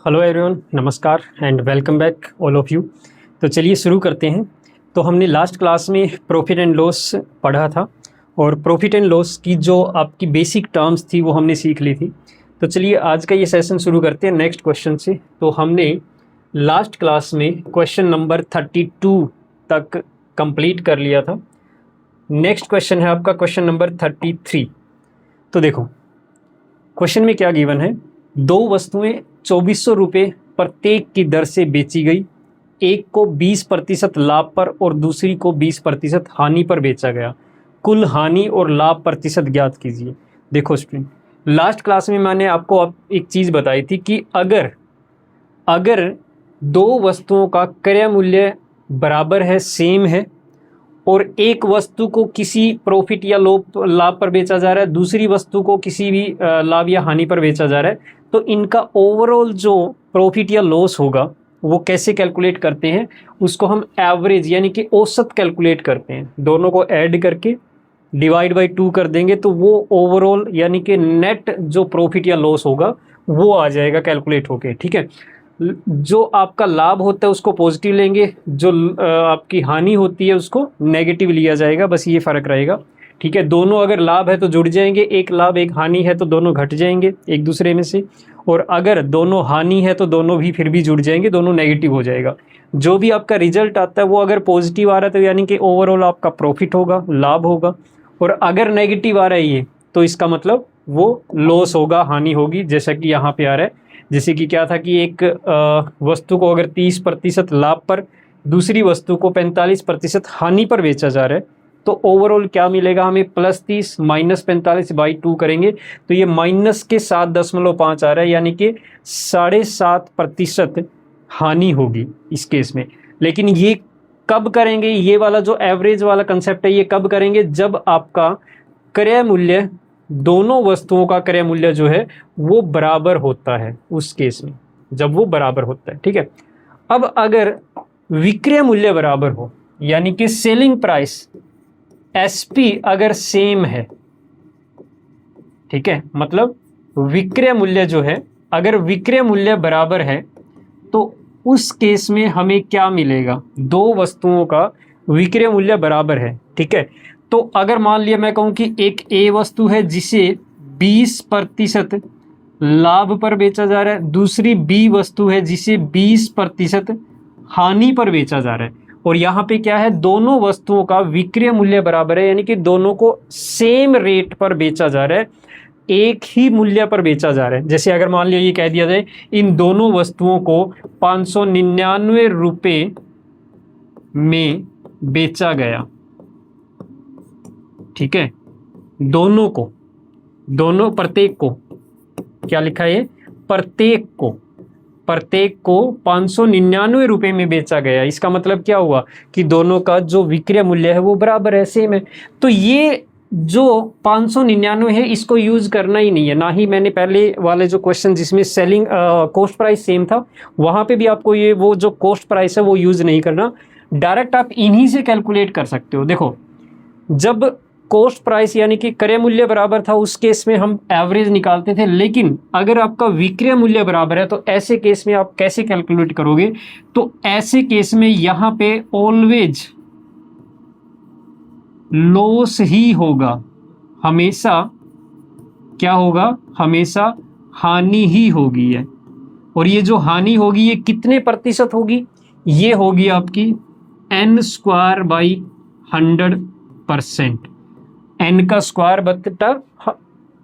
Hello everyone, नमस्कार and welcome back all of you. तो चलिए शुरू करते हैं। तो हमने लास्ट क्लास में प्रॉफिट एंड लॉस पढ़ा था और प्रॉफिट एंड लॉस की जो आपकी बेसिक टर्म्स थी वो हमने सीख ली थी। तो चलिए आज का ये सेशन शुरू करते हैं नेक्स्ट क्वेश्चन से। तो हमने लास्ट क्लास में क्वेश्चन नंबर 32 तक कंप्लीट कर लिया था। नेक्स्ट क्वेश्चन है आपका क्वेश्चन नंबर 33। तो देखो क्वेश्चन में क्या गिवन है, दो वस्तुएं 2400 रुपये प्रत्येक की दर से बेची गई। एक को 20% लाभ पर और दूसरी को 20% हानि पर बेचा गया। कुल हानि और लाभ प्रतिशत ज्ञात कीजिए। देखो स्टूडेंट, लास्ट क्लास में मैंने आपको एक चीज़ बताई थी कि अगर दो वस्तुओं का क्रय मूल्य बराबर है, सेम है, और एक वस्तु को किसी प्रॉफिट या लाभ पर बेचा जा रहा है, दूसरी वस्तु को किसी भी लाभ या हानि पर बेचा जा रहा है, तो इनका ओवरऑल जो प्रॉफिट या लॉस होगा वो कैसे कैलकुलेट करते हैं, उसको हम एवरेज यानी कि औसत कैलकुलेट करते हैं। दोनों को ऐड करके डिवाइड बाई 2 कर देंगे तो वो ओवरऑल यानी कि नेट जो प्रॉफिट या लॉस होगा वो आ जाएगा कैलकुलेट होके। ठीक है, जो आपका लाभ होता है उसको पॉजिटिव लेंगे, जो आपकी हानि होती है उसको नेगेटिव लिया जाएगा, बस ये फ़र्क रहेगा। ठीक है, दोनों अगर लाभ है तो जुड़ जाएंगे, एक लाभ एक हानि है तो दोनों घट जाएंगे एक दूसरे में से, और अगर दोनों हानि है तो दोनों भी फिर भी जुड़ जाएंगे, दोनों नेगेटिव हो जाएगा। जो भी आपका रिजल्ट आता है वो अगर पॉजिटिव आ रहा है तो यानी कि ओवरऑल आपका प्रॉफिट होगा, लाभ होगा, और अगर नेगेटिव आ रहा है ये तो इसका मतलब वो लॉस होगा, हानि होगी। जैसा कि यहाँ पे आ रहा है, जैसे कि क्या था कि एक वस्तु को अगर 30% लाभ पर, दूसरी वस्तु को 45% हानि पर बेचा जा रहा है, तो ओवरऑल क्या मिलेगा हमें, +30 - 45/2 करेंगे तो ये माइनस के 7.5 आ रहा है, यानी कि 7.5% हानि होगी इस केस में। लेकिन ये कब करेंगे, ये वाला जो एवरेज वाला कंसेप्ट है ये कब करेंगे, जब आपका क्रय मूल्य, दोनों वस्तुओं का क्रय मूल्य जो है वो बराबर होता है, उस केस में जब वो बराबर होता है। ठीक है, अब अगर विक्रय मूल्य बराबर हो यानी कि सेलिंग प्राइस एसपी अगर सेम है, ठीक है, मतलब विक्रय मूल्य जो है, अगर विक्रय मूल्य बराबर है तो उस केस में हमें क्या मिलेगा, दो वस्तुओं का विक्रय मूल्य बराबर है। ठीक है, तो अगर मान लिया मैं कहूं कि एक ए वस्तु है जिसे 20% लाभ पर बेचा जा रहा है, दूसरी बी वस्तु है जिसे 20% हानि पर बेचा जा रहा है, और यहाँ पे क्या है, दोनों वस्तुओं का विक्रय मूल्य बराबर है, यानी कि दोनों को सेम रेट पर बेचा जा रहा है, एक ही मूल्य पर बेचा जा रहा है। जैसे अगर मान लिया ये कह दिया जाए इन दोनों वस्तुओं को 599 रुपये में बेचा गया। ठीक है, दोनों को, दोनों प्रत्येक को, क्या लिखा है, प्रत्येक को 599 रुपये में बेचा गया। इसका मतलब क्या हुआ कि दोनों का जो विक्रय मूल्य है वो बराबर है, सेम है। तो ये जो 599 है इसको यूज करना ही नहीं है, ना ही मैंने पहले वाले जो क्वेश्चन जिसमें सेलिंग कॉस्ट प्राइस सेम था वहां पे भी आपको ये वो जो कॉस्ट प्राइस है वो यूज नहीं करना, डायरेक्ट आप इन्हीं से कैलकुलेट कर सकते हो। देखो, जब कॉस्ट प्राइस यानी कि क्रय मूल्य बराबर था उस केस में हम एवरेज निकालते थे, लेकिन अगर आपका विक्रय मूल्य बराबर है तो ऐसे केस में आप कैसे कैलकुलेट करोगे, तो ऐसे केस में यहां पे ऑलवेज लॉस ही होगा, हमेशा क्या होगा, हमेशा हानि ही होगी है। और ये जो हानि होगी ये कितने प्रतिशत होगी, ये होगी आपकी n²/100%, n का स्क्वायर बटा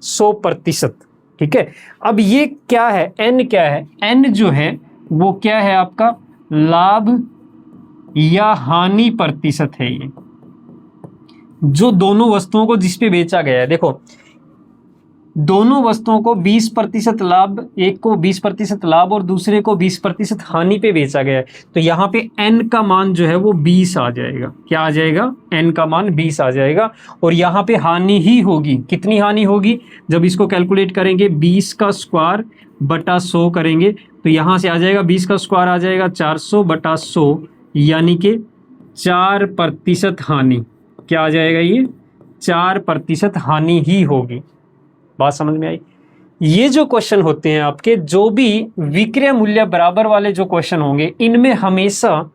100%। ठीक है, अब ये क्या है, n क्या है, n जो है वो क्या है आपका लाभ या हानि प्रतिशत है, ये जो दोनों वस्तुओं को जिस पे बेचा गया है। देखो, दोनों वस्तुओं को 20% लाभ, एक को 20% लाभ और दूसरे को 20% हानि पे बेचा गया है, तो यहाँ पे n का मान जो है वो 20 आ जाएगा। क्या आ जाएगा, n का मान 20 आ जाएगा। और यहाँ पे हानि ही होगी, कितनी हानि होगी, जब इसको कैलकुलेट करेंगे 20 का स्क्वायर बटा 100 करेंगे तो यहाँ से आ जाएगा 20 का स्क्वायर आ जाएगा 400 बटा 100, यानी कि 4% हानि। क्या आ जाएगा, ये 4% हानि ही होगी। बात समझ में आई। ये जो क्वेश्चन होते हैं आपके, जो भी विक्रय मूल्य बराबर वाले जो क्वेश्चन होंगे, इनमें हमेशा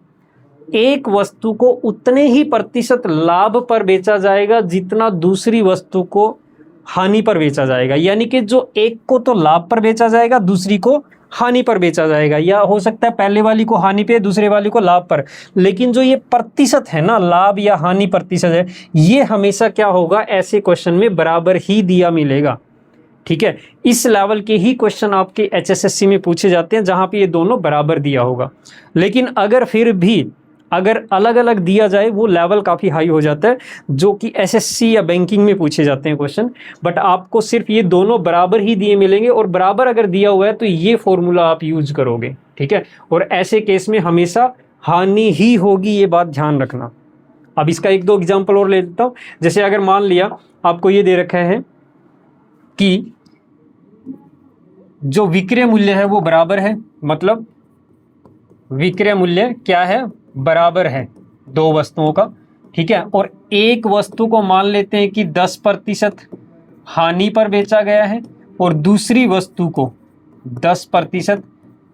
एक वस्तु को उतने ही प्रतिशत लाभ पर बेचा जाएगा जितना दूसरी वस्तु को हानि पर बेचा जाएगा। यानी कि जो एक को तो लाभ पर बेचा जाएगा, दूसरी को हानि पर बेचा जाएगा, या हो सकता है पहले वाली को हानि पे, दूसरे वाली को लाभ पर। लेकिन जो ये प्रतिशत है ना, लाभ या हानि प्रतिशत है, ये हमेशा क्या होगा, ऐसे क्वेश्चन में बराबर ही दिया मिलेगा। ठीक है, इस लेवल के ही क्वेश्चन आपके HSSC में पूछे जाते हैं जहां पे ये दोनों बराबर दिया होगा। लेकिन अगर फिर भी अगर अलग अलग दिया जाए, वो लेवल काफ़ी हाई हो जाता है, जो कि SSC या बैंकिंग में पूछे जाते हैं क्वेश्चन। बट आपको सिर्फ ये दोनों बराबर ही दिए मिलेंगे, और बराबर अगर दिया हुआ है तो ये फॉर्मूला आप यूज करोगे। ठीक है, और ऐसे केस में हमेशा हानि ही होगी, ये बात ध्यान रखना। अब इसका एक दो एग्जाम्पल और ले लेता हूँ। जैसे अगर मान लिया आपको ये दे रखा है कि जो विक्रय मूल्य है वो बराबर है, मतलब विक्रय मूल्य क्या है, बराबर है दो वस्तुओं का। ठीक है, और एक वस्तु को मान लेते हैं कि 10% हानि पर बेचा गया है, और दूसरी वस्तु को 10%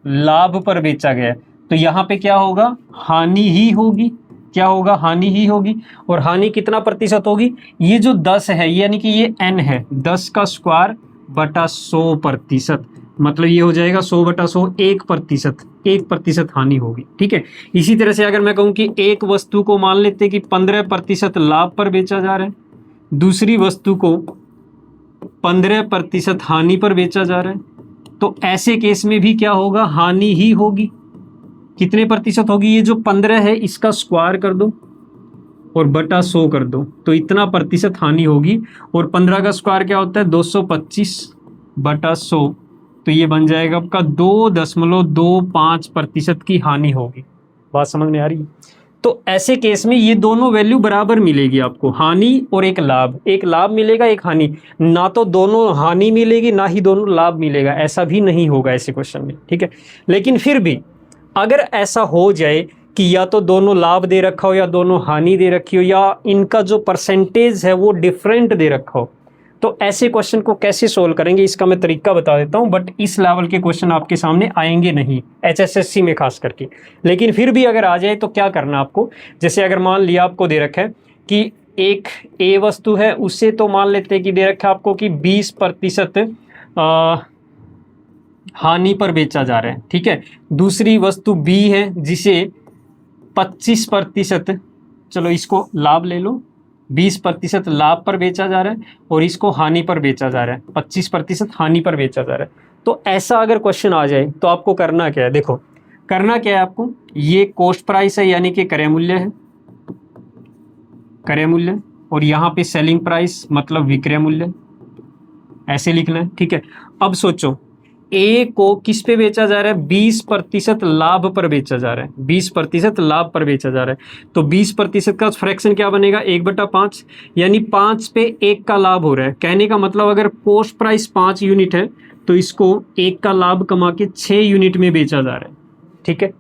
लाभ पर बेचा गया है। तो यहाँ पे क्या होगा, हानि ही होगी। क्या होगा, हानि ही होगी। और हानि कितना प्रतिशत होगी, ये जो 10 है, यानी कि ये n है, 10 का स्क्वायर बटा 100%, मतलब ये हो जाएगा 100 बटा 100, 1% हानि होगी। ठीक है, इसी तरह से अगर मैं कहूँ कि एक वस्तु को मान लेते हैं कि 15% लाभ पर बेचा जा रहा है, दूसरी वस्तु को 15% हानि पर बेचा जा रहा है, तो ऐसे केस में भी क्या होगा, हानि ही होगी। कितने प्रतिशत होगी, ये जो 15 है इसका स्क्वायर कर दो और बटा 100 कर दो, तो इतना प्रतिशत हानि होगी। और 15 का स्क्वायर क्या होता है, 225 बटा 100, तो ये बन जाएगा आपका 2.25% की हानि होगी। बात समझ में आ रही है। तो ऐसे केस में ये दोनों वैल्यू बराबर मिलेगी आपको, हानि और एक लाभ मिलेगा, एक हानि। ना तो दोनों हानि मिलेगी, ना ही दोनों लाभ मिलेगा, ऐसा भी नहीं होगा ऐसे क्वेश्चन में। ठीक है, लेकिन फिर भी अगर ऐसा हो जाए कि या तो दोनों लाभ दे रखा हो या दोनों हानि दे रखी हो, या इनका जो परसेंटेज है वो डिफरेंट दे रखा हो, तो ऐसे क्वेश्चन को कैसे सोल्व करेंगे इसका मैं तरीका बता देता हूं। बट इस लेवल के क्वेश्चन आपके सामने आएंगे नहीं, HSSC में खास करके। लेकिन फिर भी अगर आ जाए तो क्या करना आपको, जैसे अगर मान लिया आपको दे रखा है कि एक A वस्तु है, उससे तो मान लेते हैं कि दे रखा है आपको कि 20% हानि पर बेचा जा रहा है। ठीक है, दूसरी वस्तु B है जिसे 25%, चलो इसको लाभ ले लो, 20% लाभ पर बेचा जा रहा है और इसको हानि पर बेचा जा रहा है, 25% हानि पर बेचा जा रहा है। तो ऐसा अगर क्वेश्चन आ जाए तो आपको करना क्या है, देखो करना क्या है आपको, ये कॉस्ट प्राइस है यानी कि क्रय मूल्य है, क्रय मूल्य, और यहाँ पे सेलिंग प्राइस मतलब विक्रय मूल्य, ऐसे लिखना है। ठीक है, अब सोचो ए को किस पे बेचा जा रहा है, 20% लाभ पर बेचा जा रहा है, 20% लाभ पर बेचा जा रहा है। तो 20% का फ्रैक्शन क्या बनेगा, 1/5, यानी 5 पे 1 का लाभ हो रहा है। कहने का मतलब अगर कॉस्ट प्राइस 5 यूनिट है तो इसको 1 का लाभ कमा के 6 यूनिट में बेचा जा रहा है। ठीक है,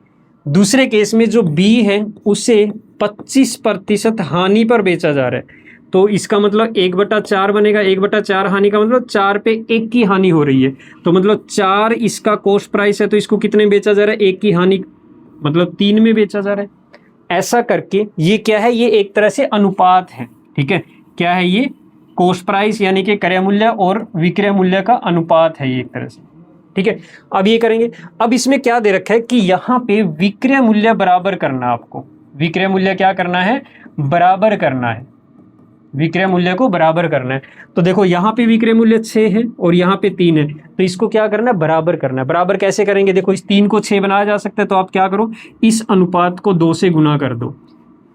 दूसरे केस में जो बी है उसे 25% हानि पर बेचा जा रहा है, तो इसका मतलब 1/4 बनेगा। 1/4 हानि का मतलब 4 पे 1 की हानि हो रही है, तो मतलब 4 इसका कॉस्ट प्राइस है, तो इसको कितने में बेचा जा रहा है, 1 की हानि मतलब 3 में बेचा जा रहा है। ऐसा करके ये क्या है, ये एक तरह से अनुपात है। ठीक है, क्या है ये, कॉस्ट प्राइस यानी कि क्रय मूल्य और विक्रय मूल्य का अनुपात है ये एक तरह से। ठीक है, अब ये करेंगे। अब इसमें क्या दे रखा है कि यहाँ पे विक्रय मूल्य बराबर करना, आपको विक्रय मूल्य क्या करना है, बराबर करना है, विक्रय मूल्य को बराबर करना है। तो देखो यहाँ पे विक्रय मूल्य 6 है और यहाँ पे 3 है, तो इसको क्या करना है, बराबर करना है। बराबर कैसे करेंगे, देखो इस 3 को 6 बनाया जा सकता है, तो आप क्या करो, इस अनुपात को 2 से गुना कर दो।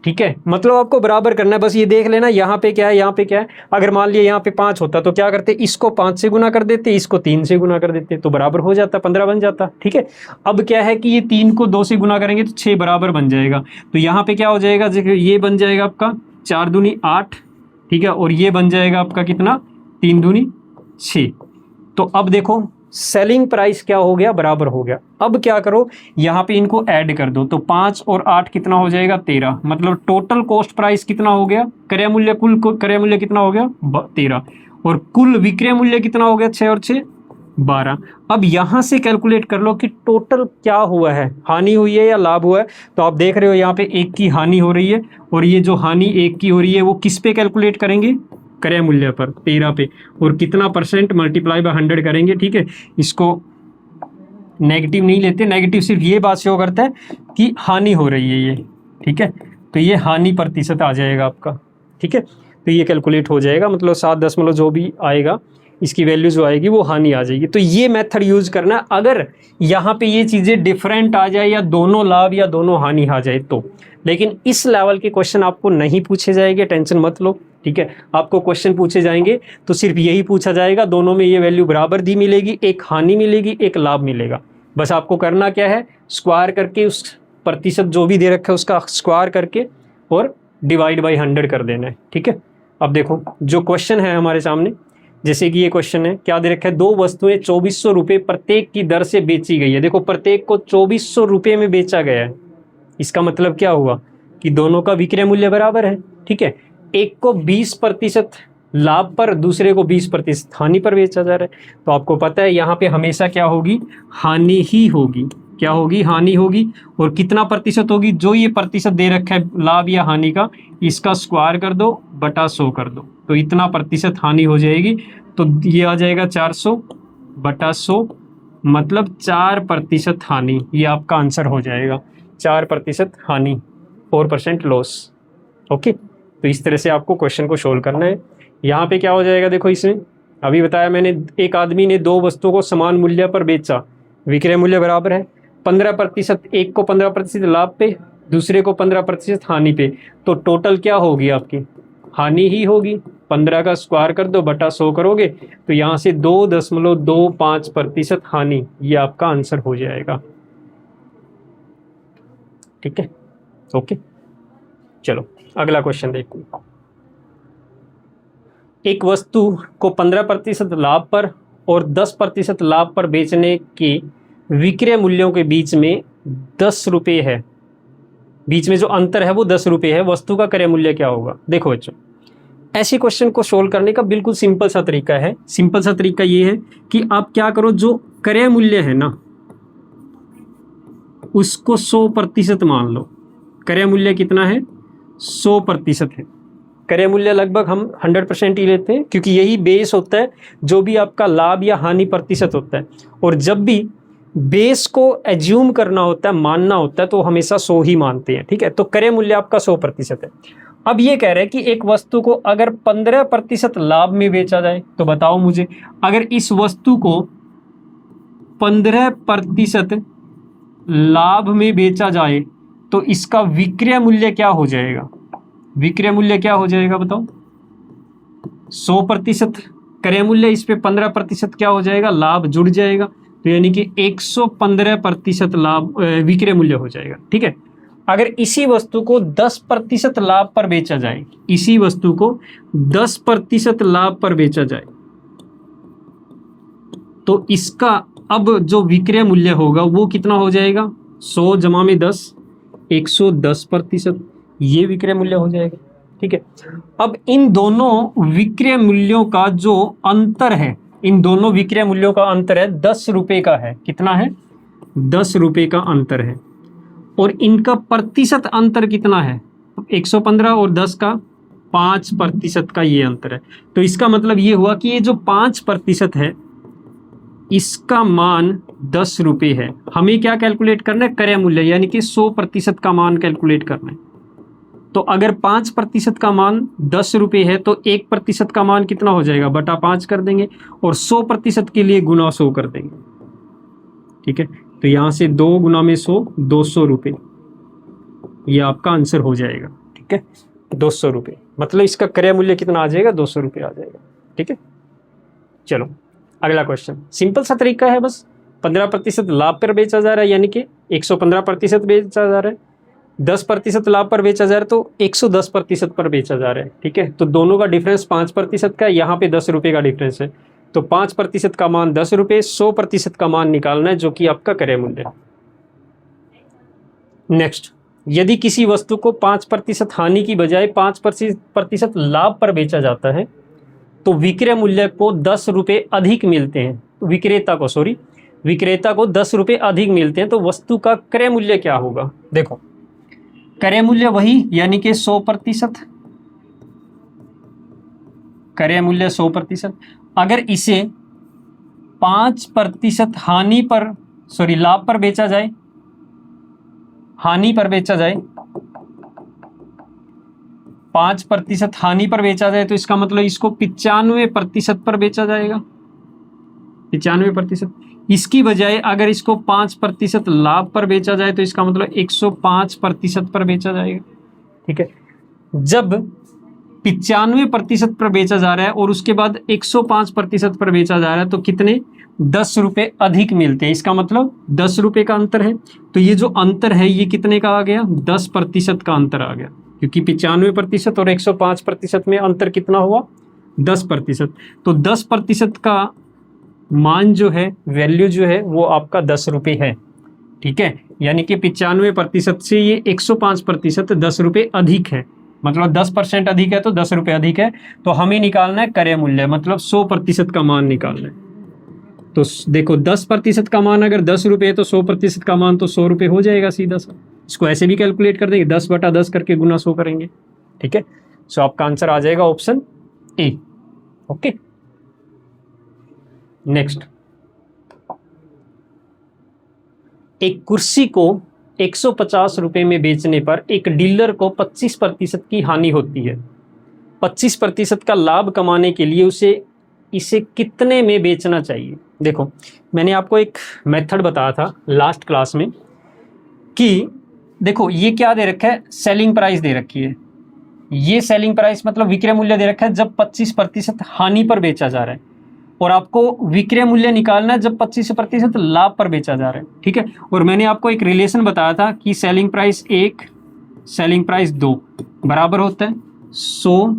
ठीक है, मतलब आपको बराबर करना है। बस ये देख लेना यहाँ पे क्या है, यहाँ पे क्या है। अगर मान लिया यहाँ पे 5 होता तो क्या करते, इसको 5 से गुना कर देते, इसको 3 से गुना कर देते, तो बराबर हो जाता, 15 बन जाता। ठीक है, अब क्या है कि ये 3 को 2 से गुना करेंगे तो 6 बराबर बन जाएगा। तो यहाँ पे क्या हो जाएगा, ये बन जाएगा आपका 4 दूनी 8, ठीक है, और ये बन जाएगा आपका कितना, 3 दूनी 6। तो अब देखो सेलिंग प्राइस क्या हो गया, बराबर हो गया। अब क्या करो, यहाँ पे इनको ऐड कर दो, तो 5 और 8 कितना हो जाएगा, 13, मतलब टोटल कॉस्ट प्राइस कितना हो गया, क्रय मूल्य, कुल क्रय मूल्य कितना हो गया, 13, और कुल विक्रय मूल्य कितना हो गया, 6 और 6 12। अब यहाँ से कैलकुलेट कर लो कि टोटल क्या हुआ है, हानि हुई है या लाभ हुआ है। तो आप देख रहे हो यहाँ पे 1 की हानि हो रही है, और ये जो हानि 1 की हो रही है वो किस पे कैलकुलेट करेंगे, क्रय मूल्य पर 13 पे, और कितना परसेंट मल्टीप्लाई बाय 100 करेंगे। ठीक है, इसको नेगेटिव नहीं लेते, नेगेटिव सिर्फ ये बात शो करता है कि हानि हो रही है ये। ठीक है, तो ये हानि प्रतिशत आ जाएगा आपका। ठीक है, तो ये कैलकुलेट हो जाएगा, मतलब 7 दशमलव जो भी आएगा इसकी वैल्यू जो आएगी वो हानि आ जाएगी। तो ये मेथड यूज करना अगर यहाँ पे ये चीज़ें डिफरेंट आ जाए या दोनों लाभ या दोनों हानि आ जाए तो। लेकिन इस लेवल के क्वेश्चन आपको नहीं पूछे जाएंगे, टेंशन मत लो। ठीक है, आपको क्वेश्चन पूछे जाएंगे तो सिर्फ यही पूछा जाएगा, दोनों में ये वैल्यू बराबर दी मिलेगी, एक हानि मिलेगी एक लाभ मिलेगा। बस आपको करना क्या है, स्क्वायर करके उस प्रतिशत जो भी दे रखा है उसका स्क्वायर करके और डिवाइड बाई 100 कर देना है। ठीक है, अब देखो जो क्वेश्चन है हमारे सामने, जैसे कि ये क्वेश्चन है, क्या दे रखा है, 2 वस्तुएं 2400 रुपये प्रत्येक की दर से बेची गई है। देखो प्रत्येक को 2400 रुपये में बेचा गया है, इसका मतलब क्या हुआ कि दोनों का विक्रय मूल्य बराबर है। ठीक है, एक को 20% लाभ पर, दूसरे को 20% हानि पर बेचा जा रहा है। तो आपको पता है यहाँ पे हमेशा क्या होगी, हानि ही होगी। क्या होगी, हानि होगी। और कितना प्रतिशत होगी, जो ये प्रतिशत दे रखा है लाभ या हानि का, इसका स्क्वायर कर दो बटा 100 कर दो, तो इतना प्रतिशत हानि हो जाएगी। तो ये आ जाएगा 400 बटा 100, मतलब 4% हानि। ये आपका आंसर हो जाएगा, 4% हानि, 4% लॉस। ओके, तो इस तरह से आपको क्वेश्चन को सोल्व करना है। यहाँ पे क्या हो जाएगा, देखो इसमें अभी बताया मैंने, एक आदमी ने 2 वस्तुओं को समान मूल्य पर बेचा, विक्रय मूल्य बराबर है, 15%, एक को 15% लाभ पे, दूसरे को 15% हानि पे। तो टोटल क्या होगी आपकी, हानि ही होगी। 15 का स्क्वायर कर दो बटा 100 करोगे तो यहाँ से 2.25% हानि, ये आपका आंसर हो जाएगा। ठीक है, ओके, चलो अगला क्वेश्चन देखते हैं। एक वस्तु को 15% लाभ पर और 10% लाभ पर बेचने के विक्रय मूल्यों के बीच में 10 रुपये है, बीच में जो अंतर है वो 10 रुपये है, वस्तु का क्रय मूल्य क्या होगा। देखो बच्चों, ऐसे क्वेश्चन को सोल्व करने का बिल्कुल सिंपल सा तरीका है। सिंपल सा तरीका ये है कि आप क्या करो, जो क्रय मूल्य है ना उसको 100% मान लो। क्रय मूल्य कितना है, 100% है। क्रय मूल्य लगभग हम 100% ही लेते हैं, क्योंकि यही बेस होता है जो भी आपका लाभ या हानि प्रतिशत होता है। और जब भी बेस को एज्यूम करना होता है, मानना होता है, तो हमेशा 100 ही मानते हैं। ठीक है, तो क्रय मूल्य आपका 100% है। अब ये कह रहे हैं कि एक वस्तु को अगर 15% लाभ में बेचा जाए, तो बताओ मुझे, अगर इस वस्तु को 15% लाभ में बेचा जाए तो इसका विक्रय मूल्य क्या हो जाएगा। विक्रय मूल्य क्या हो जाएगा बताओ, 100% क्रय मूल्य, इस पे 15% क्या हो जाएगा, लाभ जुड़ जाएगा, तो यानी कि 115% लाभ विक्रय मूल्य हो जाएगा। ठीक है, अगर इसी वस्तु को 10% लाभ पर बेचा जाए, इसी वस्तु को 10% लाभ पर बेचा जाए, तो इसका अब जो विक्रय मूल्य होगा वो कितना हो जाएगा, 100 जमा में 10, 110%, ये विक्रय मूल्य हो जाएगा। ठीक है, अब इन दोनों विक्रय मूल्यों का जो अंतर है, इन दोनों विक्रय मूल्यों का अंतर है 10 रुपये का है। कितना है, 10 रुपये का अंतर है। और इनका प्रतिशत अंतर कितना है, 115 और 10 का 5% का ये अंतर है। तो इसका मतलब ये हुआ कि ये जो 5% है इसका मान 10 रुपये है। हमें क्या कैलकुलेट करना है, क्रय मूल्य, यानी कि 100% का मान कैलकुलेट करना है। तो अगर 5% का मान 10 रुपये है तो 1% का मान कितना हो जाएगा, बटा 5 कर देंगे, और 100% के लिए गुना 100 कर देंगे। ठीक है, तो यहाँ से 2 गुना में 100, 200 रुपये, ये आपका आंसर हो जाएगा। ठीक है, 200 रुपये, मतलब इसका क्रय मूल्य कितना आ जाएगा, 200 रुपये आ जाएगा। ठीक है, चलो अगला क्वेश्चन, सिंपल सा तरीका है, बस 15% लाभ पर बेचा जा रहा है, यानी कि 115% बेचा जा रहा है, 10% लाभ पर बेचा जा रहा है तो 110% पर बेचा जा रहा है। ठीक है, तो दोनों का डिफरेंस 5% का, यहाँ पे 10 रुपये का डिफरेंस है, तो 5% का मान 10 रुपये, 100% का मान निकालना है जो कि आपका क्रय मूल्य है। नेक्स्ट, यदि किसी वस्तु को 5% हानि की बजाय 5% लाभ पर बेचा जाता है तो विक्रय मूल्य को 10 रुपये अधिक मिलते हैं, तो विक्रेता को 10 रुपये अधिक मिलते हैं, तो वस्तु का क्रय मूल्य क्या होगा? देखो, क्रय मूल्य वही यानी कि 100%, क्रय मूल्य 100%। अगर इसे 5% लाभ पर बेचा जाए, 5% हानि पर बेचा जाए, तो इसका मतलब इसको 95% पर बेचा जाएगा, 95%। इसकी बजाय अगर इसको 5% लाभ पर बेचा जाए, तो इसका मतलब 105% पर बेचा जाएगा। ठीक है, जब 95% पर बेचा जा रहा है और उसके बाद 105% पर बेचा जा रहा है, तो कितने? 10 रुपये अधिक मिलते हैं। इसका मतलब 10 रुपये का अंतर है, तो ये जो अंतर है ये कितने का आ गया? 10% का अंतर आ गया, क्योंकि 95% और 105% में अंतर कितना हुआ? 10%। तो 10% का मान जो है, वैल्यू जो है, वो आपका 10 रुपये है। ठीक है, यानी कि 95% से ये 105% 10 रुपये अधिक है, मतलब 10% अधिक है तो 10 रुपये अधिक है। तो हमें निकालना है क्रय मूल्य, मतलब 100% का मान निकालना है। तो देखो, 10% का मान अगर 10 रुपये है तो 100% का मान तो 100 रुपये हो जाएगा सीधा सा। इसको ऐसे भी कैलकुलेट कर देंगे, 10/10 करके गुना 100 करेंगे। ठीक है, सो आपका आंसर आ जाएगा ऑप्शन ए। ओके, नेक्स्ट, एक कुर्सी को 150 रुपये में बेचने पर एक डीलर को 25% की हानि होती है। 25% का लाभ कमाने के लिए इसे कितने में बेचना चाहिए? देखो, मैंने आपको एक मेथड बताया था लास्ट क्लास में कि देखो, ये क्या दे रखा है? सेलिंग प्राइस दे रखी है। ये सेलिंग प्राइस मतलब विक्रय मूल्य दे रखा है जब 25% हानि पर बेचा जा रहा है, और आपको विक्रय मूल्य निकालना है जब 25% लाभ पर बेचा जा रहा है। ठीक है, और मैंने आपको एक रिलेशन बताया था कि सेलिंग प्राइस 1 सेलिंग प्राइस 2 बराबर होता है 100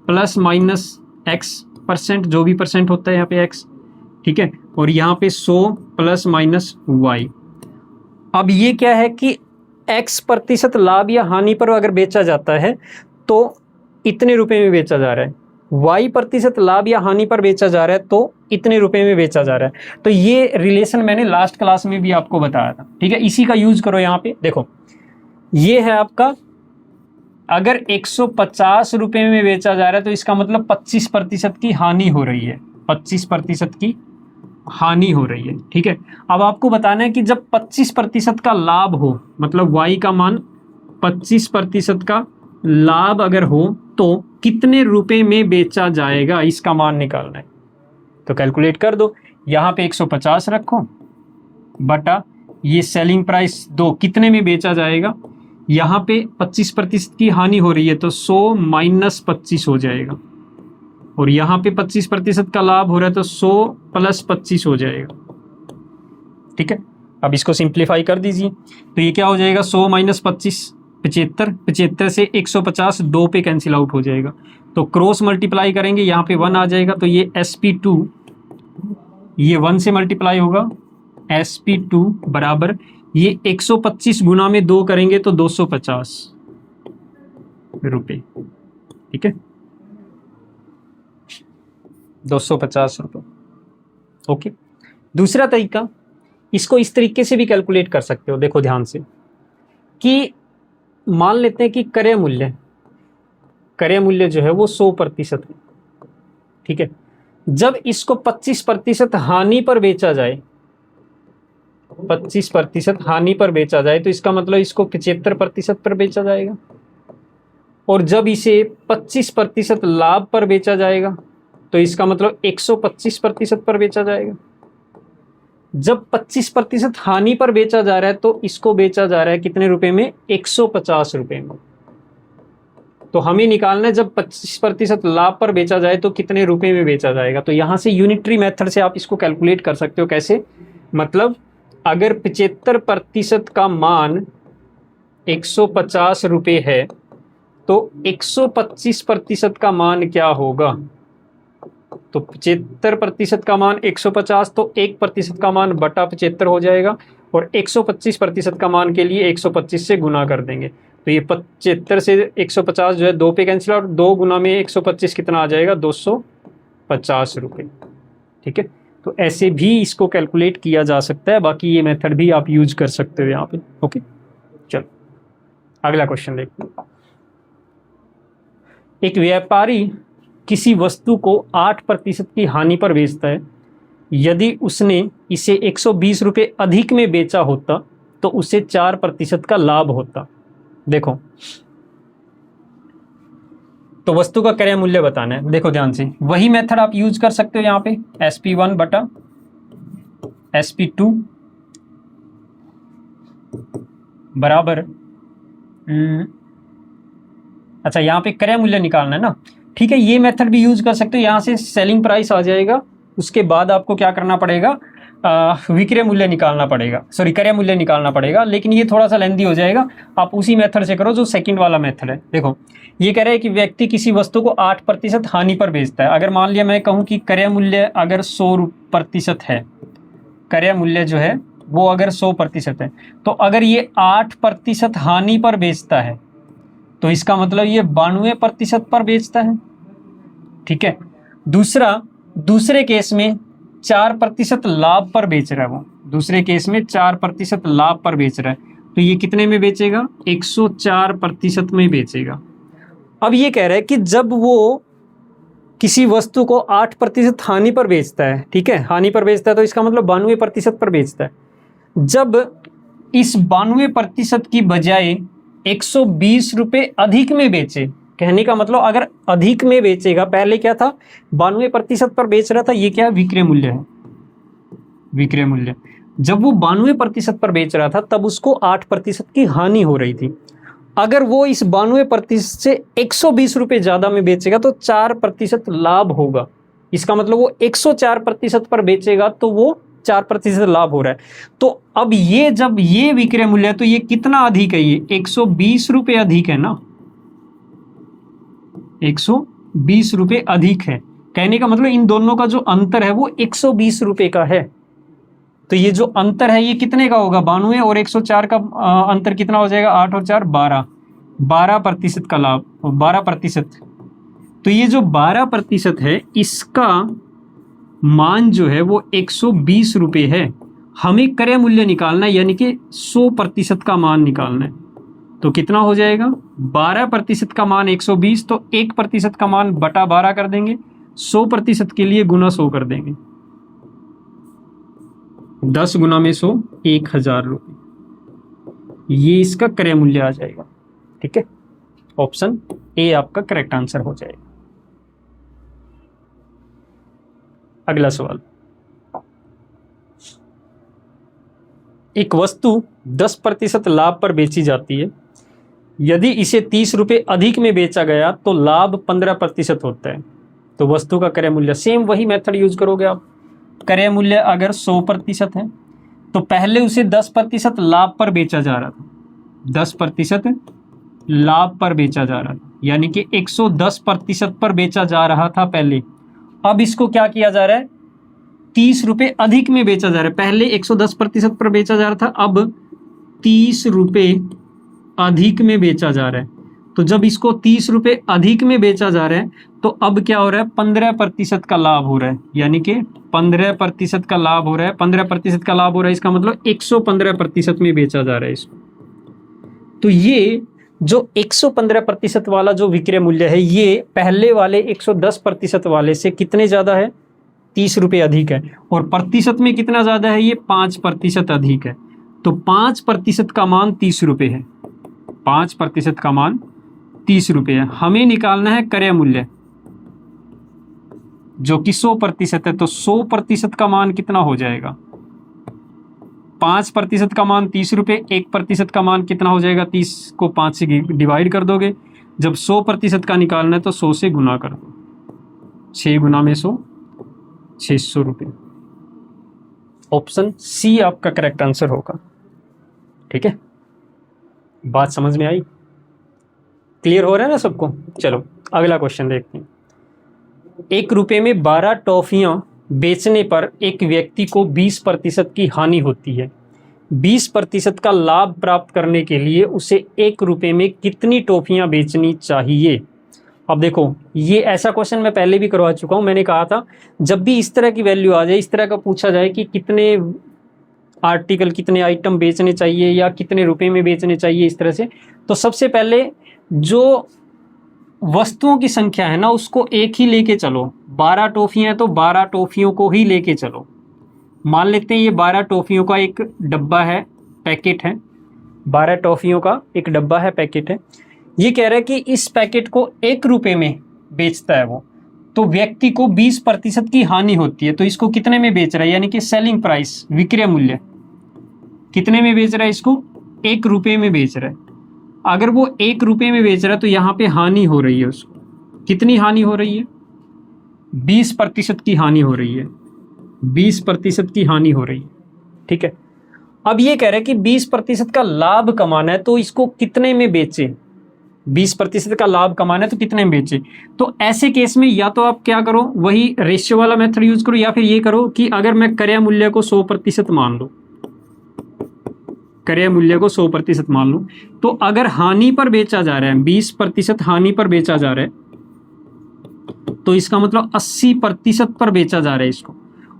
± x%, जो भी परसेंट होता है यहाँ पे x। ठीक है, और यहाँ पे 100 ± y। अब ये क्या है कि x% लाभ या हानि पर अगर बेचा जाता है तो इतने रुपए में बेचा जा रहा है, y% लाभ या हानि पर बेचा जा रहा है तो इतने रुपए में बेचा जा रहा है। तो ये रिलेशन मैंने लास्ट क्लास में भी आपको बताया था। ठीक है, इसी का यूज करो यहाँ पे। देखो, ये है आपका, अगर 150 रुपए में बेचा जा रहा है तो इसका मतलब 25% की हानि हो रही है, 25% की हानि हो रही है। ठीक है, अब आपको बताना है कि जब 25% का लाभ हो, मतलब y का मान 25% का लाभ अगर हो तो कितने रुपए में बेचा जाएगा, इसका मान निकालना है। तो कैलकुलेट कर दो, यहाँ पे 150 रखो बटा ये सेलिंग प्राइस 2 कितने में बेचा जाएगा। यहाँ पे 25% की हानि हो रही है तो 100 - 25 हो जाएगा, और यहाँ पे 25% का लाभ हो रहा है तो 100 + 25 हो जाएगा। ठीक है, अब इसको सिंप्लीफाई कर दीजिए, तो ये क्या हो जाएगा? 100 - 25 75, 75 से 150 2 पे कैंसिल आउट हो जाएगा, तो क्रॉस मल्टीप्लाई करेंगे, यहाँ पे 1 आ जाएगा, तो ये SP2 ये 1 से मल्टीप्लाई होगा, SP2 बराबर ये 125 गुना में 2 करेंगे तो 250 रुपये। ठीक है, 250 रुपये। ओके, दूसरा तरीका, इसको इस तरीके से भी कैलकुलेट कर सकते हो। देखो ध्यान से, कि मान लेते हैं कि क्रय मूल्य जो है वो 100% है। ठीक है, जब इसको 25% हानि पर बेचा जाए, 25% हानि पर बेचा जाए, तो इसका मतलब इसको 75% पर बेचा जाएगा, और जब इसे 25% लाभ पर बेचा जाएगा तो इसका मतलब 125% पर बेचा जाएगा। जब 25% हानि पर बेचा जा रहा है तो इसको बेचा जा रहा है कितने रुपए में? 150 रुपए में। तो हमें निकालना है जब 25% लाभ पर बेचा जाए तो कितने रुपए में बेचा जाएगा। तो यहाँ से यूनिटरी मेथड से आप इसको कैलकुलेट कर सकते हो। कैसे? मतलब अगर 75% का मान 150 रुपये है तो 125% का मान क्या होगा? तो 75% का मान 150, तो 1% का मान बटा 75 हो जाएगा, और 125% का मान के लिए 125 से गुना कर देंगे। तो ये 75 से 150 जो है 2 पे कैंसिल आउट, 2 गुना में 125 कितना आ जाएगा? 250 ₹50। ठीक है, तो ऐसे भी इसको कैलकुलेट किया जा सकता है, बाकी ये मेथड भी आप यूज कर सकते हो यहाँ पे। ओके, चलो अगला क्वेश्चन देखते हैं। एक व्यापारी किसी वस्तु को 8% की हानि पर बेचता है। यदि उसने इसे 120 रुपये अधिक में बेचा होता तो उसे 4% का लाभ होता। देखो, तो वस्तु का क्रय मूल्य बताना है। देखो ध्यान से, वही मेथड आप यूज कर सकते हो यहाँ पे, SP1 बटा SP2 बराबर अच्छा, यहाँ पे क्रय मूल्य निकालना है ना। ठीक है, ये मेथड भी यूज कर सकते हो। यहाँ से सेलिंग प्राइस आ जाएगा, उसके बाद आपको क्या करना पड़ेगा, विक्रय मूल्य निकालना पड़ेगा, सॉरी क्रय मूल्य निकालना पड़ेगा, लेकिन ये थोड़ा सा लेंदी हो जाएगा। आप उसी मेथड से करो जो सेकंड वाला मेथड है। देखो, ये कह रहे हैं कि व्यक्ति किसी वस्तु को 8% हानि पर बेचता है। अगर मान लिया मैं कहूँ कि क्रय मूल्य अगर 100% है, क्रय मूल्य जो है वो अगर 100% है, तो अगर ये 8% हानि पर बेचता है तो इसका मतलब ये 92% पर बेचता है। ठीक है, दूसरे केस में 4% लाभ पर बेच रहा है वो, दूसरे केस में 4% लाभ पर बेच रहा है, तो ये कितने में बेचेगा, 104% में बेचेगा। अब ये कह रहा है कि जब वो किसी वस्तु को 8% हानि पर बेचता है, ठीक है, हानि पर बेचता है तो इसका मतलब 92% पर बेचता है। जब इस 92% की बजाय 120 रुपये अधिक में बेचे, कहने का मतलब अगर अधिक में बेचेगा, पहले क्या था 92% पर बेच रहा था, ये क्या विक्रय मूल्य है, विक्रय मूल्य। जब वो 92% पर बेच रहा था तब उसको 8% की हानि हो रही थी। अगर वो इस 92% से 120 रुपये ज्यादा में बेचेगा तो 4% लाभ होगा। इसका मतलब वो 104% पर बेचेगा तो वो 4% लाभ हो रहा है। तो अब ये जब ये विक्रय मूल्य है तो ये कितना अधिक है, ये 120 रुपये अधिक है ना, 120 रुपये अधिक है। कहने का मतलब इन दोनों का जो अंतर है वो 120 रुपये का है। तो ये जो अंतर है ये कितने का होगा, 92 और 104 का अंतर कितना हो जाएगा, 8 और 4 12, 12% का लाभ, 12%। तो ये जो 12% है इसका मान जो है वो 120 रुपये है। हमें क्रय मूल्य निकालना है, यानी कि 100% का मान निकालना है। तो कितना हो जाएगा, 12% का मान 120, तो 1% का मान बटा 12 कर देंगे, 100% के लिए गुना 100 कर देंगे, 10 गुना में 100, 1000 रुपये, ये इसका क्रय मूल्य आ जाएगा। ठीक है, ऑप्शन ए आपका करेक्ट आंसर हो जाएगा। अगला सवाल, एक वस्तु 10% लाभ पर बेची जाती है। यदि इसे 30 रुपये अधिक में बेचा गया तो लाभ 15% होता है। तो वस्तु का क्रय मूल्य, सेम वही मेथड यूज करोगे आप। क्रय मूल्य अगर 100% है तो पहले उसे 10% लाभ पर बेचा जा रहा था, 10% लाभ पर बेचा जा रहा था, यानी कि 110% पर बेचा जा रहा था पहले। अब इसको क्या किया जा रहा है, 30 रुपये अधिक में बेचा जा रहा है। पहले 110% पर बेचा जा रहा था, अब 30 रुपये अधिक में बेचा जा रहा है। तो जब इसको 30 रुपये अधिक में बेचा जा रहा है तो अब क्या हो रहा है, 15% का लाभ हो रहा है, यानी कि 15% का लाभ हो रहा है। 15% का लाभ हो रहा है, इसका मतलब 115% में बेचा जा रहा है इसको। तो ये जो 115% वाला जो विक्रय मूल्य है ये पहले वाले 110% वाले से कितने ज़्यादा है, 30 रुपये अधिक है। और प्रतिशत में कितना ज़्यादा है, ये 5% अधिक है। तो 5% का मान 30 रुपये है, 5% का मान 30 रुपये है। हमें निकालना है क्रय मूल्य जो कि 100% है। तो 100% का मान कितना हो जाएगा, 5% का मान 30 रुपये, 1% का मान कितना हो जाएगा, 30 को 5 से डिवाइड कर दोगे। जब 100% का निकालना है तो 100 से गुना कर दो, 6 गुना में 100, 600 रुपये। ऑप्शन सी आपका करेक्ट आंसर होगा। ठीक है, बात समझ में आई, क्लियर हो रहा है ना सबको। चलो अगला क्वेश्चन देखते हैं। 1 रुपये में 12 टॉफियाँ बेचने पर एक व्यक्ति को 20% की हानि होती है। 20% का लाभ प्राप्त करने के लिए उसे 1 रुपये में कितनी टॉफियाँ बेचनी चाहिए। अब देखो, ये ऐसा क्वेश्चन मैं पहले भी करवा चुका हूँ। मैंने कहा था जब भी इस तरह की वैल्यू आ जाए, इस तरह का पूछा जाए कि कितने आर्टिकल, कितने आइटम बेचने चाहिए या कितने रुपए में बेचने चाहिए, इस तरह से, तो सबसे पहले जो वस्तुओं की संख्या है ना उसको एक ही लेके चलो। 12 टॉफियां हैं तो 12 टॉफियों को ही लेके चलो। मान लेते हैं ये 12 टॉफियों का एक डब्बा है, पैकेट है, 12 टॉफियों का एक डब्बा है, पैकेट है। ये कह रहा है कि इस पैकेट को 1 रुपए में बेचता है वो, तो व्यक्ति को 20% की हानि होती है। तो इसको कितने में बेच रहा है, यानी कि सेलिंग प्राइस, विक्रय मूल्य कितने में बेच रहा है इसको, 1 रुपए में बेच रहा है। अगर वो 1 रुपए में बेच रहा है तो यहाँ पे हानि हो रही है उसको, कितनी हानि हो रही है, 20% की हानि हो रही है, 20% की हानि हो रही है। ठीक है, अब ये कह रहा है कि 20% का लाभ कमाना है तो इसको कितने में बेचे, 20% का लाभ कमाना है तो कितने में बेचे। तो ऐसे केस में या तो आप क्या करो, वही रेशियो वाला मेथड यूज करो, या फिर ये करो कि अगर मैं क्रय मूल्य को 100% मान लूं, क्रय मूल्य को 100% मान लूं, तो अगर हानि पर बेचा जा रहा है, 20% हानि पर बेचा जा रहा है, तो इसका मतलब 80% पर बेचा जा रहा है इसको।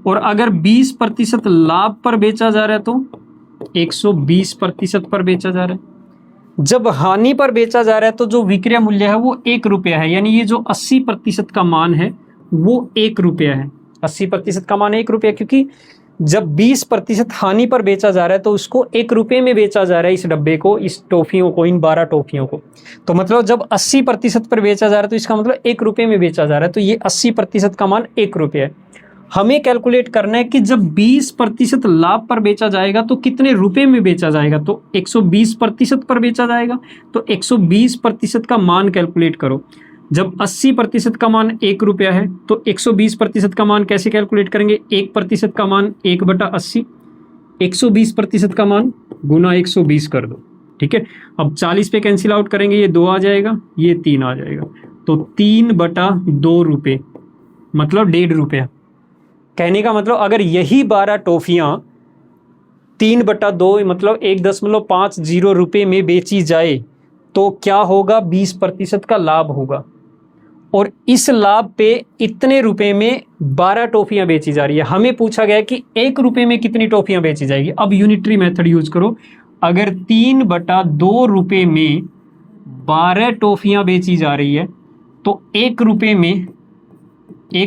और अगर 20% लाभ पर बेचा जा रहा है तो 120% पर बेचा जा रहा है। जब हानि पर बेचा जा रहा है तो जो विक्रय मूल्य है वो 1 रुपया है, यानी ये जो 80% का मान है वो 1 रुपया है। 80% का मान 1 रुपया, क्योंकि जब 20% हानि पर बेचा जा रहा है तो उसको 1 रुपये में बेचा जा रहा है, इस डब्बे को, इस टॉफियों को, इन 12 टॉफियों को। तो मतलब जब 80% पर बेचा जा रहा है तो इसका मतलब 1 रुपये में बेचा जा रहा है, तो ये 80% का मान 1 रुपया है। हमें कैलकुलेट करना है कि जब 20% लाभ पर बेचा जाएगा तो कितने रुपए में बेचा जाएगा, तो 120% पर बेचा जाएगा, तो 120% का मान कैलकुलेट करो। जब 80% का मान 1 रुपया है तो 120% का मान कैसे कैलकुलेट करेंगे, 1% का मान 1/80, 120% का मान गुना 120 कर दो। ठीक है, अब 40 पे कैंसिल आउट करेंगे, ये 2 आ जाएगा, ये 3 आ जाएगा, तो 3/2 रुपये, मतलब 1.5 रुपया। कहने का मतलब अगर यही 12 टॉफियां 3/2 मतलब 1.50 रुपये में बेची जाए तो क्या होगा, 20% का लाभ होगा। और इस लाभ पे इतने रुपए में 12 टॉफियां बेची जा रही है। हमें पूछा गया कि 1 रुपये में कितनी टॉफियां बेची जाएगी। अब यूनिटरी मेथड यूज करो। अगर 3/2 रुपये में 12 टॉफियां बेची जा रही है तो 1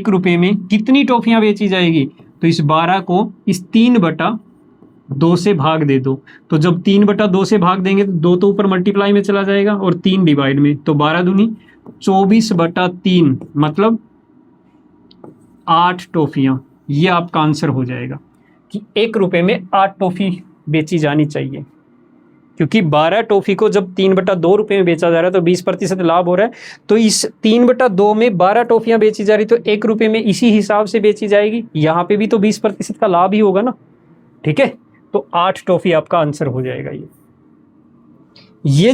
रुपये में कितनी टॉफियां बेची जाएगी, तो इस 12 को इस 3/2 से भाग दे दो। तो जब 3/2 से भाग देंगे तो 2 तो ऊपर मल्टीप्लाई में चला जाएगा और 3 डिवाइड में, तो 12 दूनी 24/3 मतलब 8 टॉफियां। ये आपका आंसर हो जाएगा कि 1 रुपये में 8 टॉफी बेची जानी चाहिए, क्योंकि 12 टॉफी को जब 3/2 रुपये में बेचा जा रहा है तो 20% लाभ हो रहा है। तो इस 3/2 में 12 टॉफियां बेची जा रही, तो 1 रुपये में इसी हिसाब से बेची जाएगी। यहाँ पे भी तो 20% का लाभ ही होगा ना। ठीक है, तो 8 टॉफी आपका आंसर हो जाएगा। ये